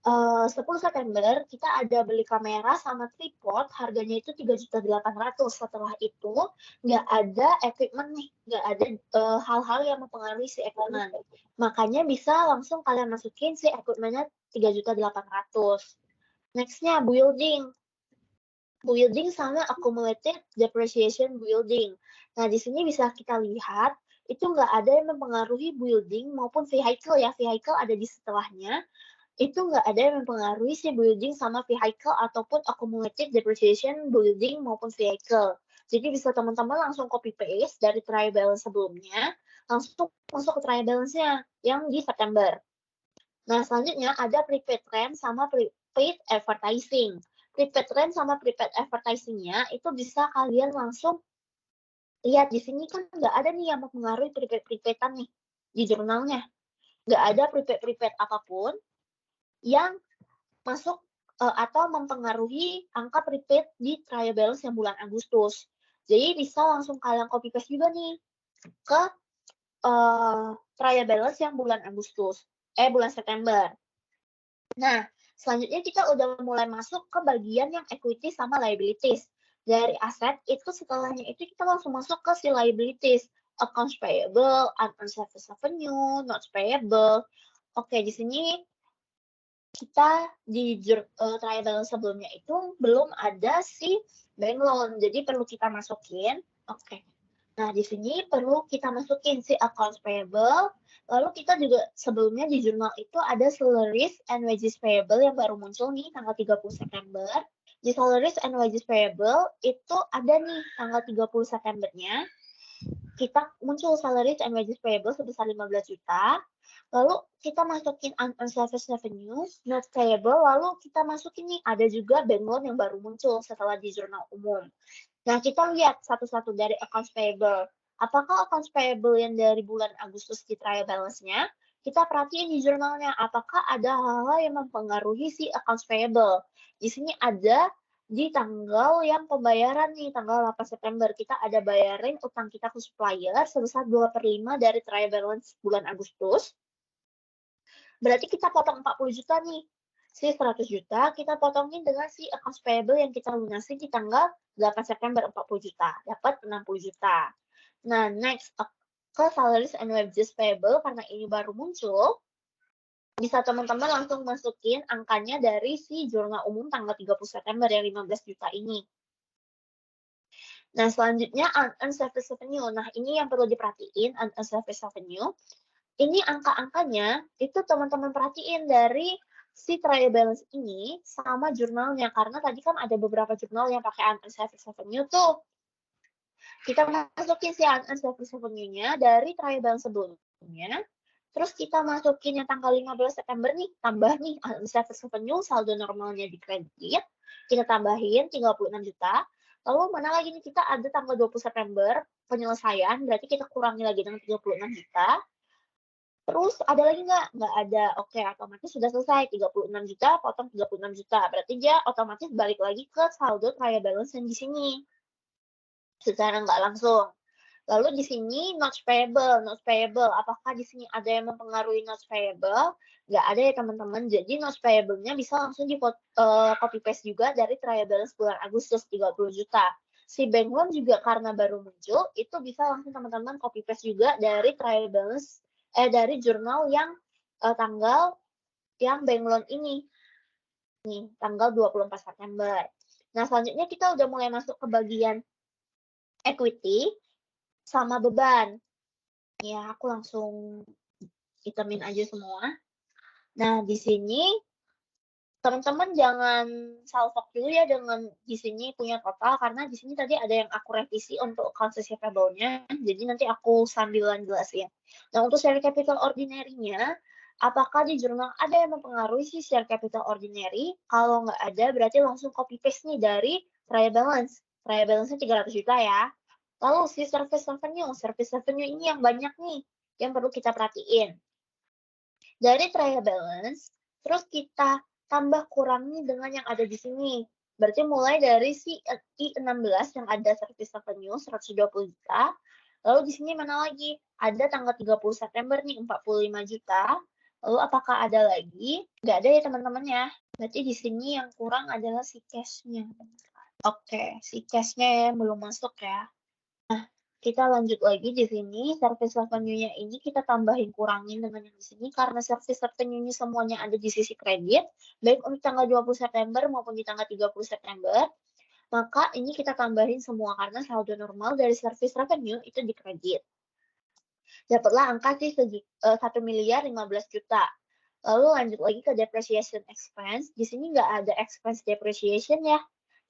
10 September kita ada beli kamera sama tripod, harganya itu 3.800.000. Setelah itu nggak ada equipment nih, nggak ada hal-hal yang mempengaruhi si equipment. Makanya bisa langsung kalian masukin si equipment-nya 3.800.000. Next-nya building. Building sama accumulated depreciation building. Nah, di sini bisa kita lihat itu nggak ada yang mempengaruhi building maupun vehicle ya. Vehicle ada di setelahnya. Itu nggak ada yang mempengaruhi si building sama vehicle ataupun accumulated depreciation building maupun vehicle. Jadi bisa teman-teman langsung copy paste dari trial balance sebelumnya, langsung masuk ke trial balance-nya yang di September. Nah, selanjutnya ada prepaid rent sama prepaid advertising. Prepaid rent sama prepaid advertising-nya itu bisa kalian langsung lihat di sini kan nggak ada nih yang mempengaruhi prepaid-prepaidan nih di jurnalnya. Nggak ada prepaid apapun yang masuk atau mempengaruhi angka prepaid di trial balance yang bulan Agustus. Jadi bisa langsung kalian copy paste juga nih ke trial balance yang bulan September. Nah, selanjutnya kita udah mulai masuk ke bagian yang equity sama liabilities. Dari aset itu setelahnya itu kita langsung masuk ke si liabilities. Accounts payable, unearned service revenue, notes payable. Oke, di sini kita di trial balance sebelumnya itu belum ada si bank loan, jadi perlu kita masukin. Oke. Nah, di sini perlu kita masukin si accounts payable. Lalu kita juga sebelumnya di jurnal itu ada salaries and wages payable yang baru muncul nih tanggal 30 September. Di salaries and wages payable itu ada nih tanggal 30 Septembernya. Kita muncul salaries and wages payable sebesar 15 juta. Lalu kita masukin unearned service revenue, notes payable, lalu kita masukin nih ada juga bank loan yang baru muncul setelah di jurnal umum. Nah, kita lihat satu-satu dari accounts payable. Apakah accounts payable yang dari bulan Agustus di trial balance-nya? Kita perhatiin di jurnalnya, apakah ada hal-hal yang mempengaruhi si accounts payable. Di sini ada di tanggal yang pembayaran nih, tanggal 8 September, kita ada bayarin utang kita ke supplier sebesar 2/5 dari trial balance bulan Agustus. Berarti kita potong 40 juta nih. Si 100 juta kita potongin dengan si accounts payable yang kita lunasi di tanggal 8 September 40 juta. Dapat 60 juta. Nah, next ke salaries and wages payable karena ini baru muncul. Bisa teman-teman langsung masukin angkanya dari si jurnal umum tanggal 30 September yang 15 juta ini. Nah, selanjutnya unearned service revenue. Nah, ini yang perlu diperhatiin, unearned service revenue. Ini angka-angkanya itu teman-teman perhatiin dari si trial balance ini sama jurnalnya. Karena tadi kan ada beberapa jurnal yang pakai unearned service revenue tuh. Kita masukin si unearned service revenue-nya dari trial balance sebelumnya. Terus kita masukin yang tanggal 15 September nih, tambah nih unearned service revenue, saldo normalnya di kredit. Kita tambahin 36 juta. Lalu mana lagi nih kita ada tanggal 20 September penyelesaian, berarti kita kurangi lagi dengan 36 juta. Terus ada lagi nggak? Nggak ada. Oke, otomatis sudah selesai. 36 juta, potong 36 juta. Berarti dia otomatis balik lagi ke saldo trial balance yang di sini. Secara nggak langsung. Lalu di sini notes payable. Notes payable, apakah di sini ada yang mempengaruhi notes payable? Nggak ada ya teman-teman. Jadi notes payable-nya bisa langsung di copy paste juga dari trial balance bulan Agustus 30 juta. Si bank loan juga karena baru muncul, itu bisa langsung teman-teman copy paste juga dari trial balance dari jurnal yang tanggal yang bank loan ini. Nih, tanggal 24 September. Nah, selanjutnya kita udah mulai masuk ke bagian equity sama beban. Ya, aku langsung hitamin aja semua. Nah, di sini teman-teman jangan salfok dulu ya dengan di sini punya total, karena di sini tadi ada yang aku revisi untuk accounts receivable-nya, jadi nanti aku sambilan jelasin. Nah, untuk share capital ordinary-nya, apakah di jurnal ada yang mempengaruhi si share capital ordinary? Kalau nggak ada, berarti langsung copy paste nih dari trial balance. Trial balance-nya 300 juta ya. Lalu si service revenue ini yang banyak nih, yang perlu kita perhatiin. Dari trial balance, terus kita tambah kurangi dengan yang ada di sini. Berarti mulai dari si I16 yang ada service revenue 120 juta. Lalu di sini mana lagi? Ada tanggal 30 September nih 45 juta. Lalu apakah ada lagi? Nggak ada ya teman-teman ya. Berarti di sini yang kurang adalah si cash-nya. Oke, si cash-nya yang belum masuk ya. Nah, kita lanjut lagi di sini, service revenue-nya ini kita tambahin kurangin dengan yang di sini, karena service revenue-nya semuanya ada di sisi kredit, baik untuk tanggal 20 September maupun di tanggal 30 September, maka ini kita tambahin semua karena saldo normal dari service revenue itu di kredit. Dapatlah angka sih 1 miliar 15 juta. Lalu lanjut lagi ke depreciation expense, di sini nggak ada expense depreciation ya,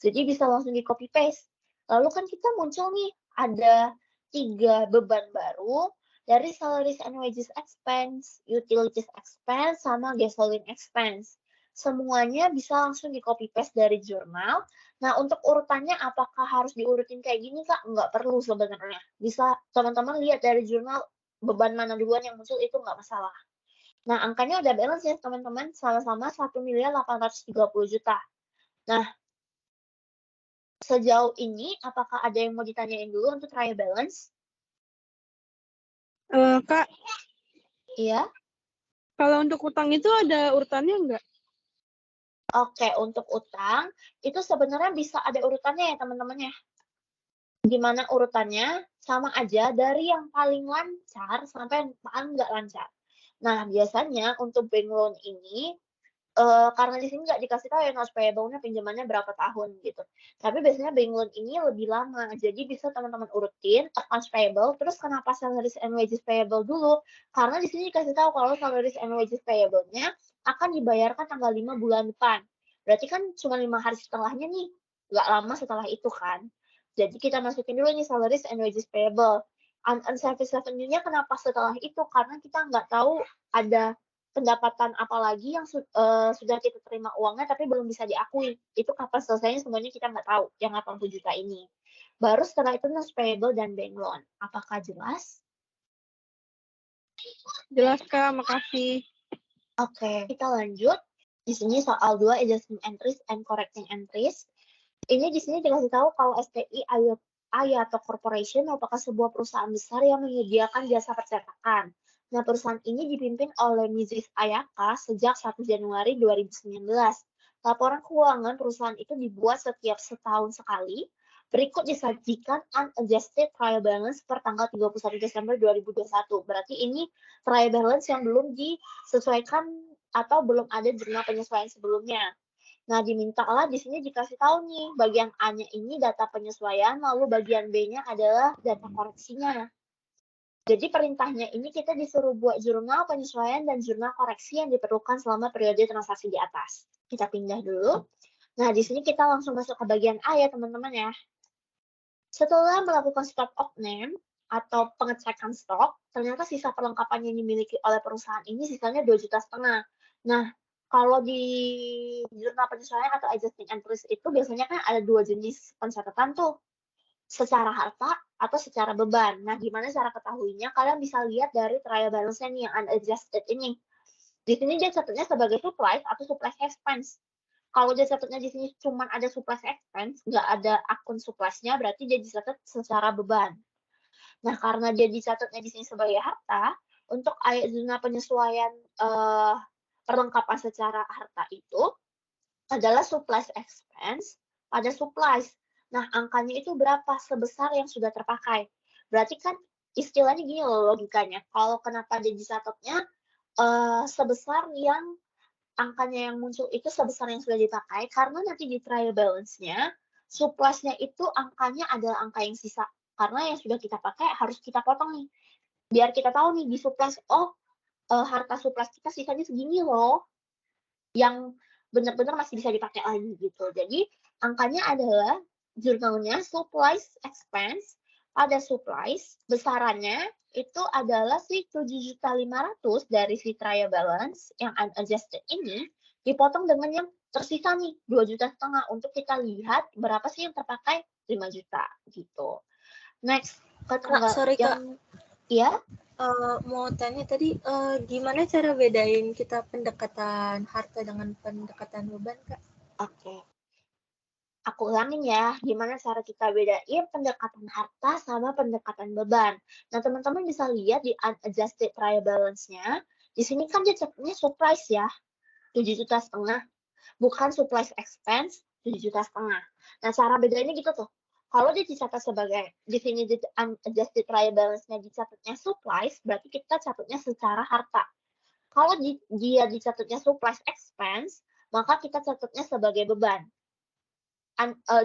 jadi bisa langsung di copy paste. Lalu kan kita muncul nih, ada 3 beban baru dari salaries and wages expense, utilities expense, sama gasoline expense. Semuanya bisa langsung di copy paste dari jurnal. Nah, untuk urutannya apakah harus diurutin kayak gini, Kak? Nggak perlu sebenarnya. Bisa teman-teman lihat dari jurnal beban mana duluan yang muncul, itu nggak masalah. Nah, angkanya udah balance ya teman-teman, sama-sama 1.830 juta. Nah, sejauh ini, apakah ada yang mau ditanyain dulu untuk trial balance? Kak, Iya. kalau untuk utang itu ada urutannya nggak? Oke, untuk utang itu sebenarnya bisa ada urutannya ya teman-teman ya. Gimana urutannya? Sama aja dari yang paling lancar sampai yang paling nggak lancar. Nah, biasanya untuk bank loan ini, karena di sini nggak dikasih tahu ya notes payable-nya pinjamannya berapa tahun gitu. Tapi biasanya bank loan ini lebih lama. Jadi bisa teman-teman urutin accounts payable, terus kenapa salaries and wages payable dulu? Karena di sini dikasih tahu kalau salaries and wages payable-nya akan dibayarkan tanggal 5 bulan depan. Berarti kan cuma 5 hari setelahnya nih, nggak lama setelah itu kan. Jadi kita masukin dulu nih salaries and wages payable. Unearned service revenue-nya kenapa setelah itu? Karena kita nggak tahu ada pendapatan apa lagi yang sudah kita terima uangnya tapi belum bisa diakui. Itu kapan selesainya semuanya kita nggak tahu, yang 80 juta ini. Baru setelah itu notes payable dan bank loan. Apakah jelas? Jelas Kak, makasih. Oke, kita lanjut. Di sini soal 2 adjusting entries and correcting entries. Ini di sini dikasih tahu kalau STI Ayato Corporation merupakan sebuah perusahaan besar yang menyediakan jasa percetakan. Nah, perusahaan ini dipimpin oleh Mrs. Ayaka sejak 1 Januari 2019. Laporan keuangan perusahaan itu dibuat setiap setahun sekali. Berikut disajikan unadjusted trial balance per tanggal 31 Desember 2021. Berarti ini trial balance yang belum disesuaikan atau belum ada jurnal penyesuaian sebelumnya. Nah, dimintalah di sini dikasih tahu nih, bagian A-nya ini data penyesuaian, lalu bagian B-nya adalah data koreksinya. Jadi perintahnya ini kita disuruh buat jurnal penyesuaian dan jurnal koreksi yang diperlukan selama periode transaksi di atas. Kita pindah dulu. Nah, di sini kita langsung masuk ke bagian A ya, teman-teman ya. Setelah melakukan stock of name atau pengecekan stok, ternyata sisa perlengkapan yang dimiliki oleh perusahaan ini sisanya 2,5 juta. Nah, kalau di jurnal penyesuaian atau adjusting entries itu biasanya kan ada 2 jenis pencatatan tuh, secara harta atau secara beban. Nah, gimana cara ketahuinya? Kalian bisa lihat dari trial balance-nya nih yang unadjusted ini. Di sini dia catatnya sebagai supplies atau supplies expense. Kalau dia catatnya di sini cuma ada supplies expense, nggak ada akun supplies-nya, berarti dia dicatat secara beban. Nah, karena dia dicatatnya di sini sebagai harta, untuk jurnal penyesuaian perlengkapan secara harta itu adalah supplies expense pada supplies. Nah, angkanya itu berapa? Sebesar yang sudah terpakai. Berarti kan istilahnya gini loh logikanya. Kalau kenapa dia dicatatnya sebesar yang angkanya yang muncul itu sebesar yang sudah dipakai, karena nanti di trial balance-nya, supplies-nya itu angkanya adalah angka yang sisa. Karena yang sudah kita pakai harus kita potong nih. Biar kita tahu nih di supplies, harta supplies kita sisanya segini loh. Yang benar-benar masih bisa dipakai lagi gitu. Jadi angkanya adalah jurnalnya supplies expense pada supplies, besarannya itu adalah si 7.500.000 dari si trial balance yang unadjusted ini dipotong dengan yang tersisa nih 2,5 juta untuk kita lihat berapa sih yang terpakai 5 juta gitu. Next, Sorry Kak. Iya? Mau tanya tadi gimana cara bedain kita pendekatan harta dengan pendekatan beban Kak? Oke. Aku ulangin ya, gimana cara kita bedain pendekatan harta sama pendekatan beban. Nah, teman-teman bisa lihat di unadjusted trial balance-nya. Di sini kan dia catatnya supplies ya, 7,5 juta. Bukan supplies expense, 7,5 juta. Nah, cara bedanya gitu tuh. Kalau dia dicatat sebagai, di sini di unadjusted trial balance-nya dicatatnya supplies, berarti kita catatnya secara harta. Kalau dia dicatatnya supplies expense, maka kita catatnya sebagai beban.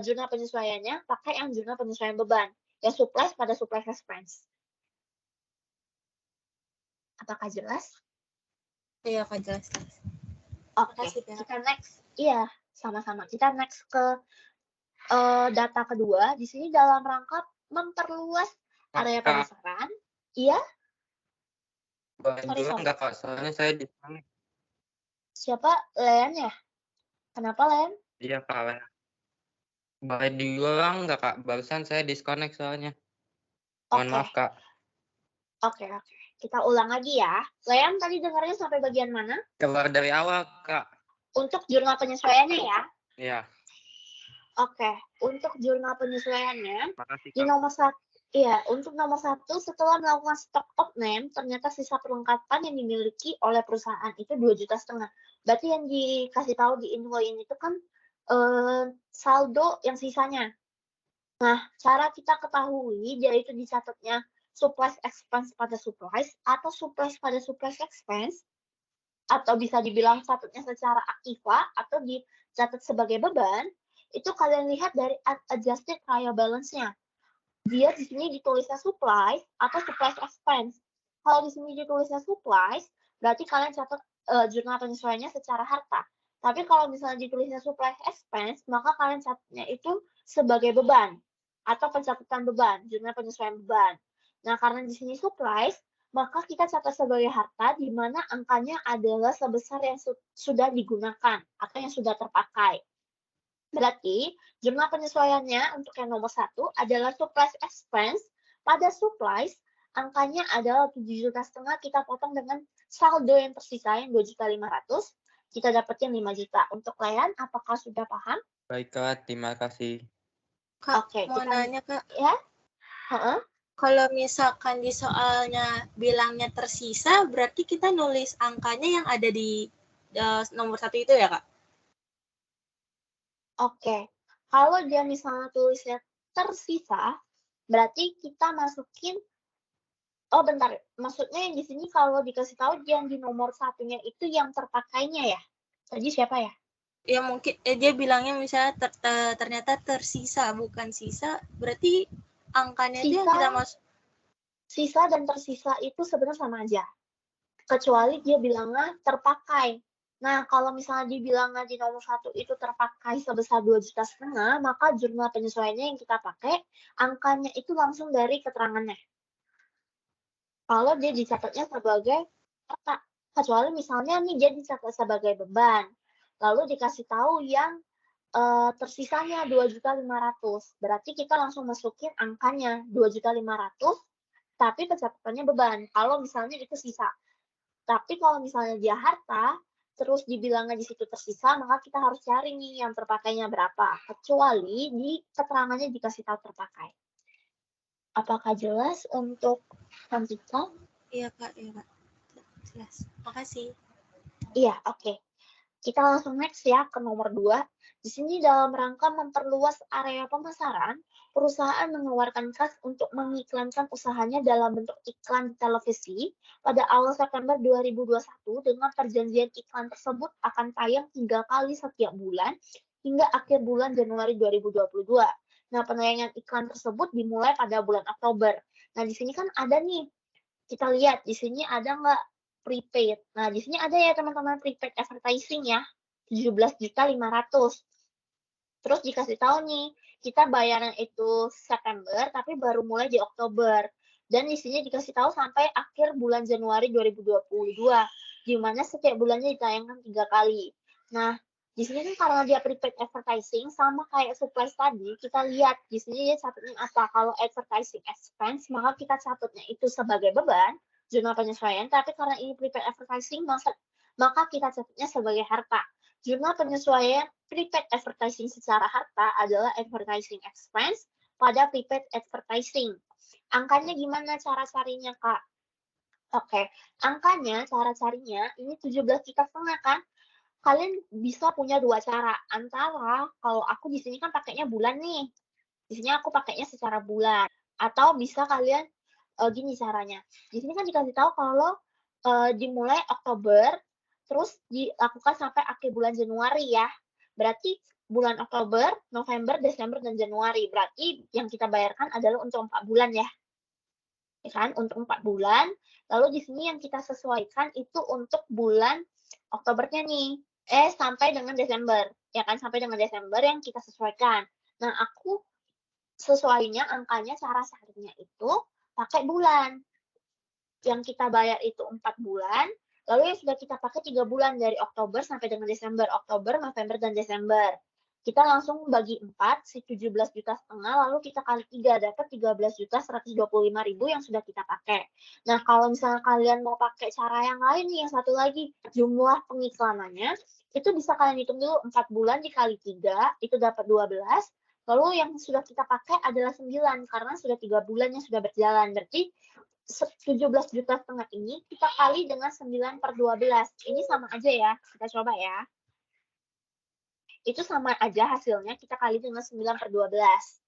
Jurnal penyesuaiannya pakai yang jurnal penyesuaian beban, ya supplies pada supplies expense. Apakah jelas? Iya Kak, jelas. Oke, kita next. Iya, sama-sama. Kita next ke data kedua. Di sini dalam rangka memperluas area pemasaran. Iya? Boleh juga nggak Kak? Soalnya saya di sana. Siapa? Len ya? Kenapa Len? Iya Kak, Len. Boleh diulang nggak Kak? Barusan saya disconnect soalnya. Mohon maaf Kak. Oke. Kita ulang lagi ya. Len tadi dengarnya sampai bagian mana? Keluar dari awal Kak. Untuk jurnal penyesuaiannya ya? Iya. Oke. Untuk jurnal penyesuaiannya, Makasih di Kak. nomor 1, Iya, untuk nomor 1, setelah melakukan stock of name, ternyata sisa perlengkapan yang dimiliki oleh perusahaan itu 2,5 juta. Berarti yang dikasih tahu di invoice ini itu kan saldo yang sisanya. Nah, cara kita ketahui dia itu dicatatnya supplies expense pada supplies atau supplies pada supplies expense, atau bisa dibilang catatnya secara aktiva atau dicatat sebagai beban, itu kalian lihat dari adjusted trial balance-nya. Dia di sini ditulisnya supplies atau supplies expense. Kalau di sini ditulisnya supplies, berarti kalian catat jurnal penyesuaiannya secara harta. Tapi kalau misalnya ditulisnya supplies expense, maka kalian catatnya itu sebagai beban atau pencatatan beban, jurnal penyesuaian beban. Nah, karena di sini supplies, maka kita catat sebagai harta di mana angkanya adalah sebesar yang sudah digunakan atau yang sudah terpakai. Berarti jumlah penyesuaiannya untuk yang nomor 1 adalah supplies expense. Pada supplies, angkanya adalah 7,5 juta, kita potong dengan saldo yang tersisa yang 2,5 juta, kita dapetin 5 juta. Untuk kalian, apakah sudah paham? Baik Kak, terima kasih. Kak, Oke, mau nanya Kak. Ya? Kalau misalkan di soalnya bilangnya tersisa, berarti kita nulis angkanya yang ada di nomor 1 itu ya Kak? Oke, kalau dia misalnya tulisnya tersisa, berarti kita masukin, oh bentar, maksudnya yang di sini kalau dikasih tahu yang di nomor 1-nya itu yang terpakainya ya? Tadi siapa ya? Ya mungkin dia bilangnya misalnya ternyata tersisa, bukan sisa, berarti angkanya itu yang kita masuk. Sisa dan tersisa itu sebenarnya sama aja, kecuali dia bilangnya terpakai. Nah, kalau misalnya dibilangnya di nomor 1 itu terpakai sebesar 2,5 juta, maka jurnal penyesuaiannya yang kita pakai, angkanya itu langsung dari keterangannya. Kalau dia dicatatnya sebagai harta, kecuali misalnya nih dia dicatat sebagai beban, lalu dikasih tahu yang tersisanya 2,5 juta, berarti kita langsung masukin angkanya 2,5 juta, tapi pencatatannya beban. Kalau misalnya itu sisa. Tapi kalau misalnya dia harta, terus dibilangnya di situ tersisa, maka kita harus cari nih yang terpakainya berapa. Kecuali di keterangannya dikasih tahu terpakai. Apakah jelas untuk lanjutkan? Iya Kak, jelas. Makasih. Iya, oke. Kita langsung next ya ke nomor 2. Di sini dalam rangka memperluas area pemasaran, perusahaan mengeluarkan kas untuk mengiklankan usahanya dalam bentuk iklan di televisi pada awal September 2021 dengan perjanjian iklan tersebut akan tayang 3 kali setiap bulan hingga akhir bulan Januari 2022. Nah, penayangan iklan tersebut dimulai pada bulan Oktober. Nah, di sini kan ada nih, kita lihat di sini ada nggak prepaid. Nah, di sini ada ya teman-teman prepaid advertising ya, 17.500.000. Terus dikasih tahu nih, kita bayarnya itu September tapi baru mulai di Oktober. Dan di sini dikasih tahu sampai akhir bulan Januari 2022, di mana setiap bulannya ditayangkan 3 kali. Nah, di sini kan karena dia prepaid advertising sama kayak supplies tadi, kita lihat di sini dia catatnya apa. Kalau advertising expense, maka kita catatnya itu sebagai beban, jurnal penyesuaian, tapi karena ini prepaid advertising, maka kita catatnya sebagai harta. Jurnal penyesuaian prepaid advertising secara harta adalah advertising expense pada prepaid advertising. Angkanya gimana cara carinya, Kak? Oke, angkanya, cara carinya, ini 17,5 juta kan? Kalian bisa punya 2 cara. Antara, kalau aku di sini kan pakainya bulan nih. Di sini aku pakainya secara bulan. Atau bisa kalian gini caranya. Di sini kan dikasih tahu kalau dimulai Oktober, terus dilakukan sampai akhir bulan Januari ya. Berarti bulan Oktober, November, Desember, dan Januari. Berarti yang kita bayarkan adalah untuk 4 bulan ya. Ya kan? Untuk 4 bulan. Lalu di sini yang kita sesuaikan itu untuk bulan Oktobernya nih. Sampai dengan Desember. Ya kan? Sampai dengan Desember yang kita sesuaikan. Nah, aku sesuainya angkanya cara carinya itu pakai bulan. Yang kita bayar itu 4 bulan, lalu yang sudah kita pakai 3 bulan dari Oktober sampai dengan Desember. Oktober, November, dan Desember. Kita langsung bagi 4, si 17,5 juta, lalu kita kali 3, dapat 13.125.000 yang sudah kita pakai. Nah, kalau misalnya kalian mau pakai cara yang lain nih, yang satu lagi, jumlah pengiklanannya, itu bisa kalian hitung dulu 4 bulan dikali 3, itu dapat 12, Lalu yang sudah kita pakai adalah 9 karena sudah 3 bulan yang sudah berjalan. Berarti 17,5 juta ini kita kali dengan 9/12. Ini sama aja ya. Kita coba ya. Itu sama aja hasilnya kita kali dengan 9/12.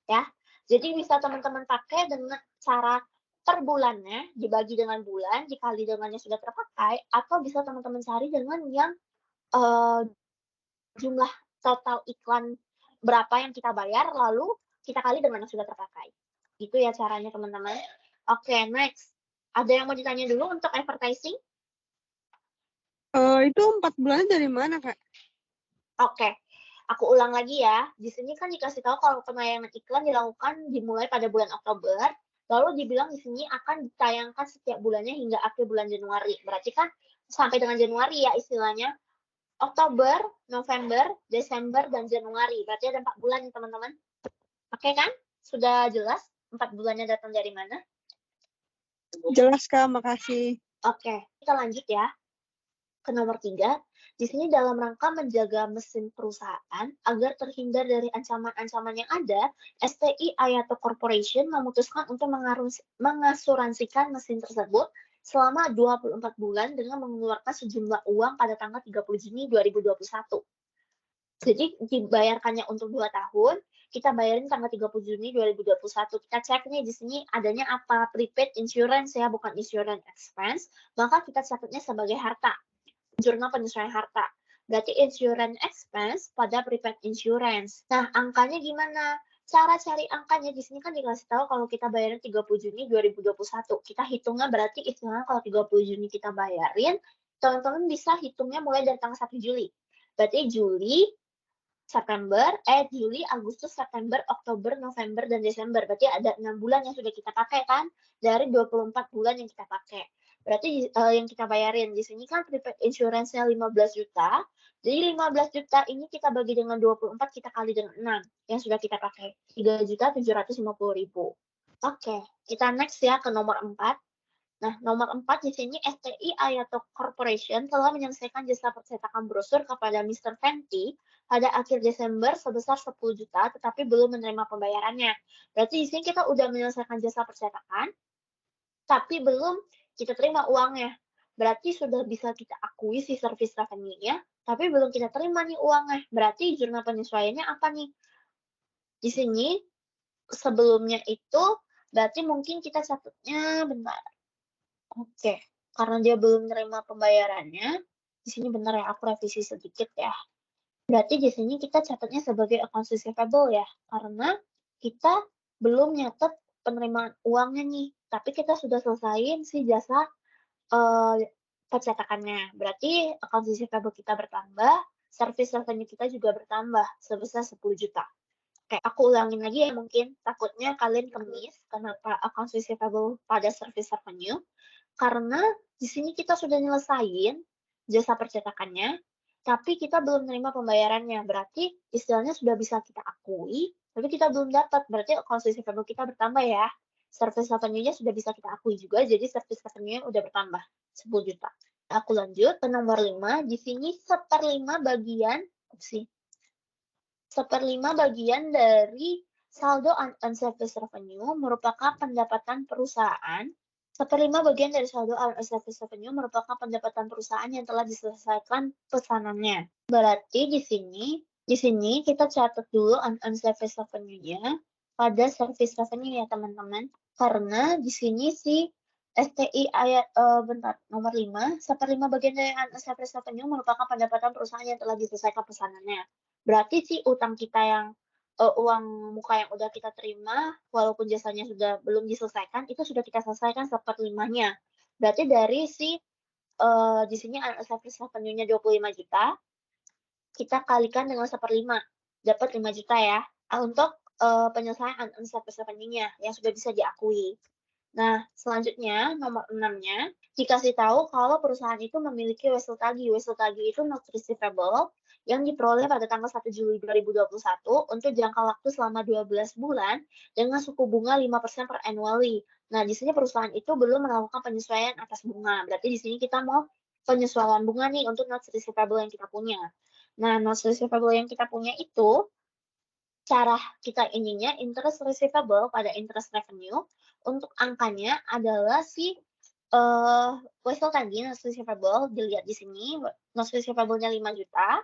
Ya. Jadi bisa teman-teman pakai dengan cara per bulannya dibagi dengan bulan dikali dengan yang sudah terpakai, atau bisa teman-teman cari dengan yang jumlah total iklan berapa yang kita bayar lalu kita kali dengan yang sudah terpakai. Itu ya caranya teman-teman. Oke, next. Ada yang mau ditanya dulu untuk advertising? Itu 4 bulan dari mana, Kak? Oke, aku ulang lagi ya. Di sini kan dikasih tahu kalau penayangan iklan dilakukan dimulai pada bulan Oktober, lalu dibilang di sini akan ditayangkan setiap bulannya hingga akhir bulan Januari. Berarti kan sampai dengan Januari ya istilahnya. Oktober, November, Desember, dan Januari. Berarti ada 4 bulan ya teman-teman. Oke kan? Sudah jelas 4 bulannya datang dari mana? Jelas, Kak. Makasih. Oke, kita lanjut ya ke nomor 3. Di sini dalam rangka menjaga mesin perusahaan agar terhindar dari ancaman-ancaman yang ada, STI Ayato Corporation memutuskan untuk mengasuransikan mesin tersebut selama 24 bulan dengan mengeluarkan sejumlah uang pada tanggal 30 Juni 2021. Jadi dibayarkannya untuk 2 tahun, kita bayarin tanggal 30 Juni 2021. Kita cek nih di sini adanya apa, prepaid insurance ya, bukan insurance expense, maka kita catatnya sebagai harta. Jurnal penyesuaian harta. Berarti insurance expense pada prepaid insurance. Nah, angkanya gimana? Cara cari angkanya di sini kan dikasih tahu kalau kita bayarin 30 Juni 2021. Kita hitungnya berarti istilahnya kalau 30 Juni kita bayarin, teman-teman bisa hitungnya mulai dari tanggal 1 Juli. Berarti Juli, Agustus, September, Oktober, November, dan Desember. Berarti ada 6 bulan yang sudah kita pakai kan? Dari 24 bulan yang kita pakai. Berarti yang kita bayarin di sini kan prepaid insurance-nya 15 juta. Jadi 15 juta ini kita bagi dengan 24, kita kali dengan 6 yang sudah kita pakai. 3.750.000. Oke, kita next ya ke nomor 4. Nah, nomor 4 di sini STI Ayato Corporation telah menyelesaikan jasa percetakan brosur kepada Mr. Fenty pada akhir Desember sebesar 10 juta, tetapi belum menerima pembayarannya. Berarti di sini kita udah menyelesaikan jasa percetakan, tapi belum kita terima uangnya. Berarti sudah bisa kita akui si service revenue-nya, tapi belum kita terima nih uangnya. Berarti jurnal penyesuaiannya apa nih? Di sini sebelumnya itu berarti mungkin kita catatnya bentar. Oke, karena dia belum menerima pembayarannya, di sini bentar ya, aku revisi sedikit ya. Berarti di sini kita catatnya sebagai accounts receivable ya, karena kita belum nyatet penerimaan uangnya nih, tapi kita sudah selesaiin si jasa percetakannya. Berarti accounts receivable kita bertambah, service revenue kita juga bertambah sebesar 10 juta. Oke, aku ulangin lagi ya mungkin, takutnya kalian kemis kenapa accounts receivable pada service revenue. Karena di sini kita sudah nyelesain jasa percetakannya, tapi kita belum menerima pembayarannya. Berarti istilahnya sudah bisa kita akui, tapi kita belum dapat. Berarti accounts receivable kita bertambah ya. Service revenue-nya sudah bisa kita akui juga, jadi service revenue-nya udah bertambah 10 juta. Aku lanjut ke nomor 5. Di sini 1/5 bagian dari saldo unserviced revenue merupakan pendapatan perusahaan. 1/5 bagian dari saldo unserviced revenue merupakan pendapatan perusahaan yang telah diselesaikan pesanannya. Berarti di sini kita catat dulu unserviced revenue-nya pada service revenue ya teman-teman. Karena di sini si STI nomor 5, 1/5 bagian dari unserviced revenue merupakan pendapatan perusahaan yang telah diselesaikan pesanannya. Berarti si utang kita yang uang muka yang udah kita terima, walaupun jasanya sudah belum diselesaikan, itu sudah kita selesaikan 1/5-nya. Berarti dari di sini unserviced revenue-nya 25 juta, kita kalikan dengan 1/5, dapat 5 juta ya, untuk penyelesaian unserviced revenue-nya yang sudah bisa diakui. Nah, selanjutnya nomor 6-nya dikasih tahu kalau perusahaan itu memiliki wesel tagih. Wesel tagih itu note receivable yang diperoleh pada tanggal 1 Juli 2021 untuk jangka waktu selama 12 bulan dengan suku bunga 5% per annually. Nah, di sini perusahaan itu belum melakukan penyesuaian atas bunga. Berarti di sini kita mau penyesuaian bunga nih untuk note receivable yang kita punya. Nah, note receivable yang kita punya itu cara kita ininya interest receivable pada interest revenue, untuk angkanya adalah si wesel tadi notes receivable, dilihat di sini, notes receivable-nya 5 juta,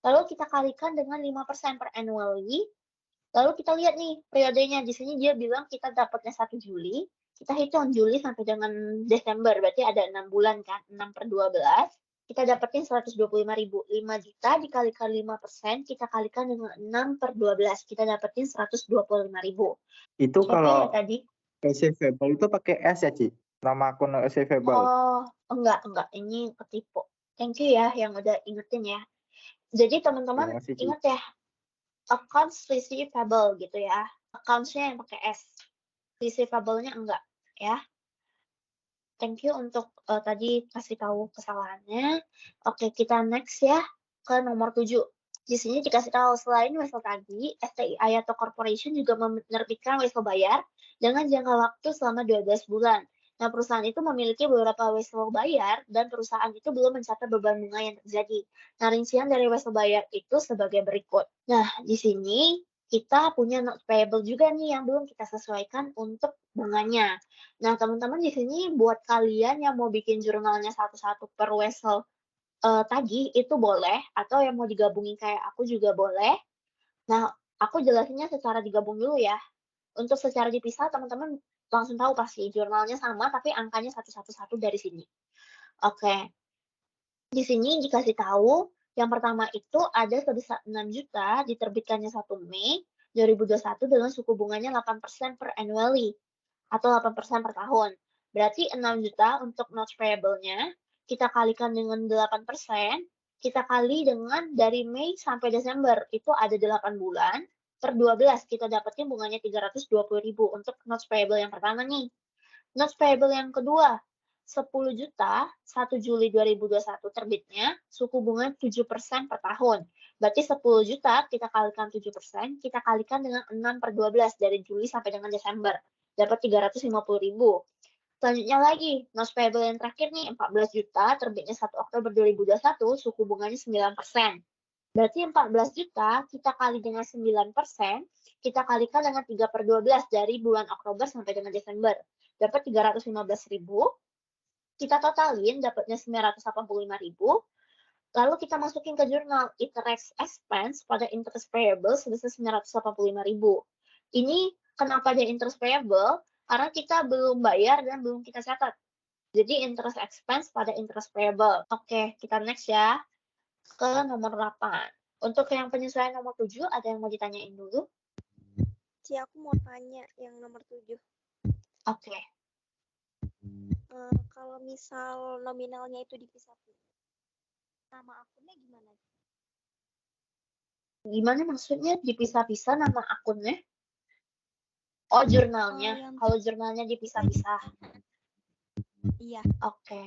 lalu kita kalikan dengan 5% per annually, lalu kita lihat nih periodenya, di sini dia bilang kita dapatnya 1 Juli, kita hitung Juli sampai dengan Desember, berarti ada 6 bulan kan, 6/12, kita dapetin 125.000, 5 juta dikalikan 5%, kita kalikan dengan 6/12, kita dapetin 125.000. Itu Oke kalau ya tadi? receivable itu pakai S ya, Ci? Nama akun receivable. Oh, enggak, ini ketipu. Thank you ya yang udah ingetin ya. Jadi teman-teman Terima kasih, Ci. ingat ya, accounts receivable gitu ya. Accounts-nya yang pakai S, receivable-nya enggak ya. Thank you untuk tadi kasih tahu kesalahannya. Oke, kita next ya ke nomor 7. Di sini dikasih tahu selain wesel tadi, STI Ayato Corporation juga menerbitkan wesel bayar dengan jangka waktu selama 12 bulan. Nah, perusahaan itu memiliki beberapa wesel bayar dan perusahaan itu belum mencatat beban bunga yang terjadi. Nah, rincian dari wesel bayar itu sebagai berikut. Nah, di sini kita punya note payable juga nih yang belum kita sesuaikan untuk bunganya. Nah, teman-teman di sini buat kalian yang mau bikin jurnalnya satu-satu per wesel tadi itu boleh, atau yang mau digabungin kayak aku juga boleh. Nah, aku jelasinnya secara digabung dulu ya. Untuk secara dipisah teman-teman langsung tahu pasti jurnalnya sama tapi angkanya satu-satu dari sini. Oke. Di sini dikasih tahu yang pertama itu ada sebesar 6 juta diterbitkannya 1 Mei 2021 dengan suku bunganya 8% per annually atau 8% per tahun. Berarti 6 juta untuk notes payable-nya, kita kalikan dengan 8%, kita kali dengan dari Mei sampai Desember, itu ada 8 bulan, per 12 kita dapetin bunganya 320.000 untuk notes payable yang pertama nih. Notes payable yang kedua, 10 juta 1 Juli 2021 terbitnya, suku bunga 7% per tahun. Berarti 10 juta kita kalikan 7%, kita kalikan dengan 6/12 dari Juli sampai dengan Desember. Dapat 350.000. Selanjutnya lagi, notes payable yang terakhir nih, 14 juta terbitnya 1 Oktober 2021, suku bunganya 9%. Berarti 14 juta kita kali dengan 9%, kita kalikan dengan 3/12 dari bulan Oktober sampai dengan Desember. Dapat 315.000. Kita totalin dapatnya 985.000. Lalu kita masukin ke jurnal interest expense pada interest payable sebesar 985.000. Ini kenapa dia interest payable? Karena kita belum bayar dan belum kita catat. Jadi interest expense pada interest payable. Oke, kita next ya ke nomor 8. Untuk yang penyesuaian nomor 7, ada yang mau ditanyain dulu? Ci, aku mau tanya yang nomor 7. Oke. Kalau misal nominalnya itu dipisah-pisah, nama akunnya gimana? Gimana maksudnya dipisah-pisah nama akunnya? Oh, jurnalnya. Kalau jurnalnya dipisah-pisah. Iya. Oke.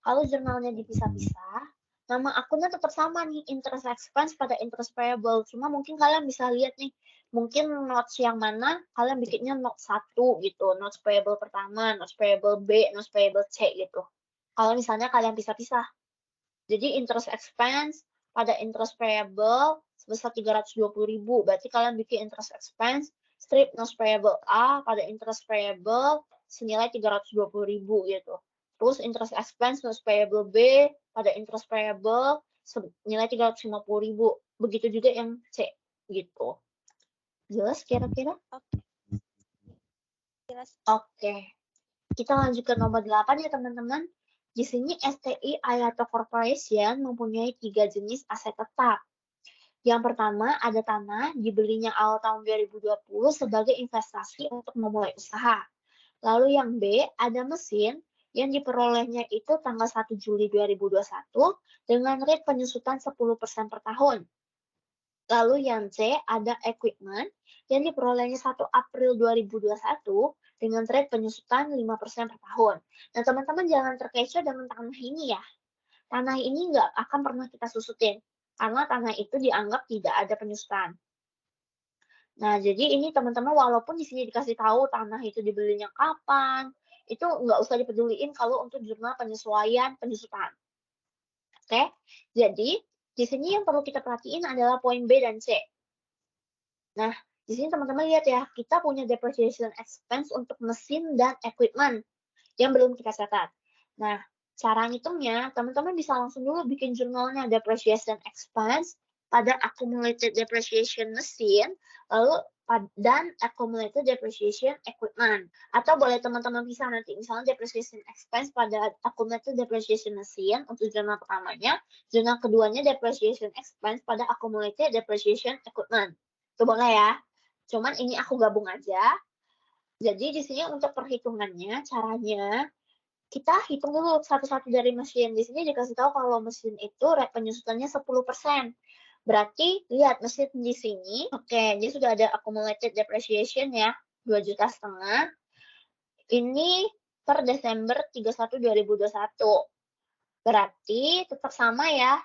Kalau jurnalnya dipisah-pisah, nama akunnya tetap sama nih, interest expense pada interest payable. Cuma mungkin kalian bisa lihat nih, mungkin notes yang mana kalian bikinnya note 1 gitu, notes payable pertama, notes payable B, notes payable C gitu. Kalau misalnya kalian pisah-pisah. Jadi interest expense pada interest payable sebesar 320.000. Berarti kalian bikin interest expense strip notes payable A pada interest payable senilai 320.000 gitu. Terus interest expense notes payable B pada interest payable senilai 350.000. Begitu juga yang C gitu. Jelas kira-kira? Jelas. Oke. Kita lanjut ke nomor 8 ya teman-teman. Di sini STI Ayato Corporation mempunyai 3 jenis aset tetap. Yang pertama ada tanah dibelinya awal tahun 2020 sebagai investasi untuk memulai usaha. Lalu yang B ada mesin yang diperolehnya itu tanggal 1 Juli 2021 dengan rate penyusutan 10% per tahun. Lalu yang C ada equipment yang diperolehnya 1 April 2021 dengan rate penyusutan 5% per tahun. Nah, teman-teman jangan terkecoh dengan tanah ini ya. Tanah ini nggak akan pernah kita susutin, karena tanah itu dianggap tidak ada penyusutan. Nah, jadi ini teman-teman walaupun di sini dikasih tahu tanah itu dibelinya kapan, itu nggak usah dipeduliin kalau untuk jurnal penyesuaian penyusutan. Oke, jadi di sini yang perlu kita perhatiin adalah poin B dan C. Nah, di sini teman-teman lihat ya, kita punya depreciation expense untuk mesin dan equipment yang belum kita catat. Nah, cara ngitungnya, teman-teman bisa langsung dulu bikin jurnalnya depreciation expense pada accumulated depreciation mesin, lalu dan accumulated depreciation equipment. Atau boleh teman-teman bisa nanti, misalnya depreciation expense pada accumulated depreciation mesin untuk jurnal pertamanya, jurnal keduanya depreciation expense pada accumulated depreciation equipment. Itu boleh ya. Cuman ini aku gabung aja. Jadi di sini untuk perhitungannya, caranya kita hitung dulu satu-satu dari mesin. Di sini dikasih tahu kalau mesin itu rate penyusutannya 10%. Berarti lihat mesin di sini, oke, jadi sudah ada accumulated depreciation ya, 2,5 juta. Ini per Desember 31 2021. Berarti tetap sama ya.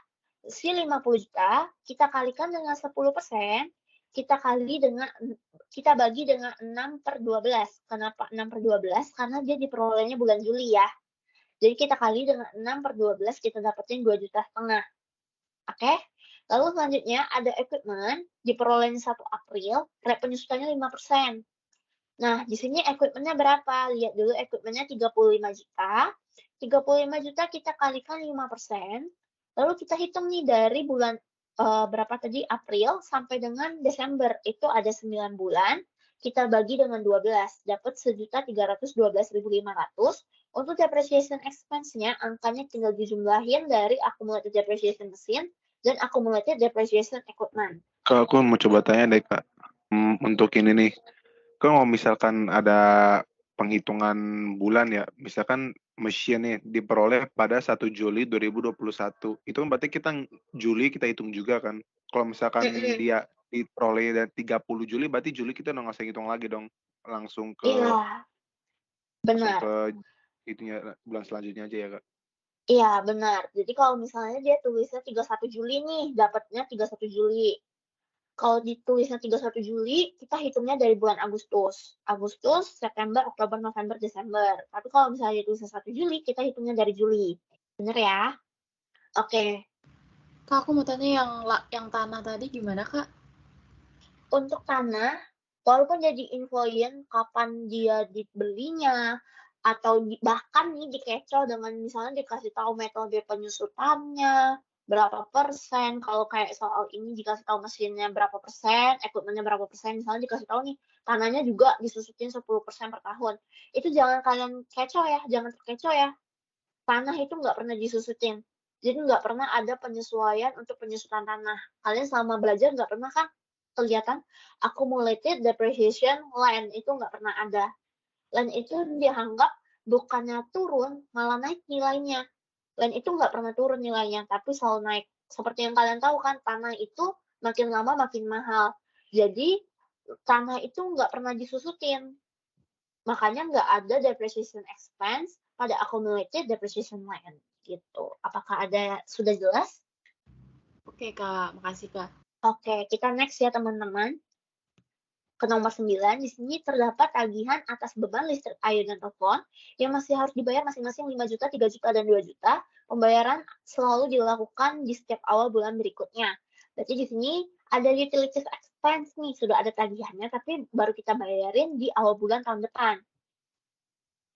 Si 50 juta kita kalikan dengan 10%, kita bagi dengan 6/12. Kenapa 6/12? Karena dia diperolehnya bulan Juli ya. Jadi kita kali dengan 6/12, kita dapetin 2,5 juta. Oke? Lalu selanjutnya ada equipment, diperolehnya 1 April, rate penyusutannya 5%. Nah, di sini equipment-nya berapa? Lihat dulu equipment-nya 35 juta. 35 juta kita kalikan 5%. Lalu kita hitung nih dari bulan berapa tadi? April sampai dengan Desember. Itu ada 9 bulan. Kita bagi dengan 12. Dapat 1.312.500. Untuk depreciation expense-nya, angkanya tinggal dijumlahin dari accumulated depreciation mesin dan accumulated depreciation equipment. Kak, aku mau coba tanya deh, Kak. Untuk ini nih, kalau misalkan ada penghitungan bulan ya, misalkan mesin nih diperoleh pada 1 Juli 2021. Itu kan berarti Juli kita hitung juga kan. Kalau misalkan dia diperoleh dari 30 Juli, berarti Juli kita udah nggak usah hitung lagi dong. Langsung ke Iya, benar. langsung ke itunya bulan selanjutnya aja ya, Kak. Iya, benar. Jadi kalau misalnya dia tulisnya 31 Juli nih, dapatnya 31 Juli. Kalau ditulisnya 31 Juli, kita hitungnya dari bulan Agustus. Agustus, September, Oktober, November, Desember. Tapi kalau misalnya ditulisnya 1 Juli, kita hitungnya dari Juli. Bener ya? Oke. Kak, aku mau tanya yang tanah tadi gimana, Kak? Untuk tanah, walaupun dia diinfoin kapan dia dibelinya, atau bahkan nih dikeco dengan misalnya dikasih tahu metode penyusutannya, berapa persen, kalau kayak soal ini dikasih tahu mesinnya berapa persen, equipment-nya berapa persen, misalnya dikasih tahu nih, tanahnya juga disusutin 10% per tahun. Itu jangan kalian keco ya, jangan terkecoh ya. Tanah itu nggak pernah disusutin. Jadi nggak pernah ada penyesuaian untuk penyusutan tanah. Kalian selama belajar nggak pernah kan kelihatan accumulated depreciation land itu nggak pernah ada. Land itu dianggap bukannya turun, malah naik nilainya. Land itu nggak pernah turun nilainya, tapi selalu naik. Seperti yang kalian tahu kan, tanah itu makin lama makin mahal. Jadi, tanah itu nggak pernah disusutin. Makanya nggak ada depreciation expense pada accumulated depreciation land. Gitu. Apakah sudah jelas? Oke, Kak. Makasih, Kak. Oke, kita next ya teman-teman. Ke nomor 9, di sini terdapat tagihan atas beban listrik, air, dan telepon yang masih harus dibayar masing-masing 5 juta, 3 juta, dan 2 juta. Pembayaran selalu dilakukan di setiap awal bulan berikutnya. Berarti di sini ada utilities expense nih, sudah ada tagihannya, tapi baru kita bayarin di awal bulan tahun depan.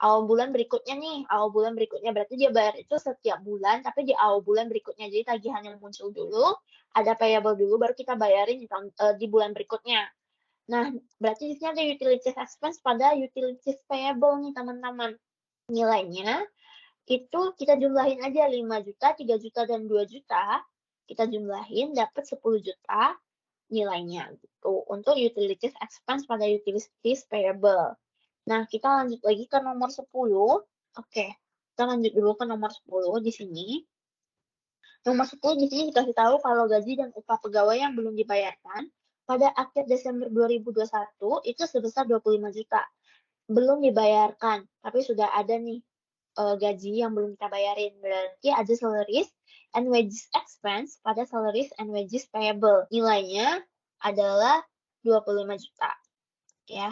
Awal bulan berikutnya berarti dia bayar itu setiap bulan, tapi di awal bulan berikutnya. Jadi tagihan yang muncul dulu, ada payable dulu, baru kita bayarin di bulan berikutnya. Nah, berarti di sini ada utilities expense pada utilities payable nih teman-teman. Nilainya itu kita jumlahin aja 5 juta, 3 juta, dan 2 juta. Kita jumlahin dapat 10 juta nilainya gitu untuk utilities expense pada utilities payable. Nah, kita lanjut lagi ke nomor 10. Oke, kita lanjut dulu ke nomor 10 di sini. Nomor 10 di sini dikasih tahu kalau gaji dan upah pegawai yang belum dibayarkan pada akhir Desember 2021 itu sebesar 25 juta. Belum dibayarkan, tapi sudah ada nih gaji yang belum kita bayarin. Berarti ada salaries and wages expense pada salaries and wages payable. Nilainya adalah 25 juta. Ya.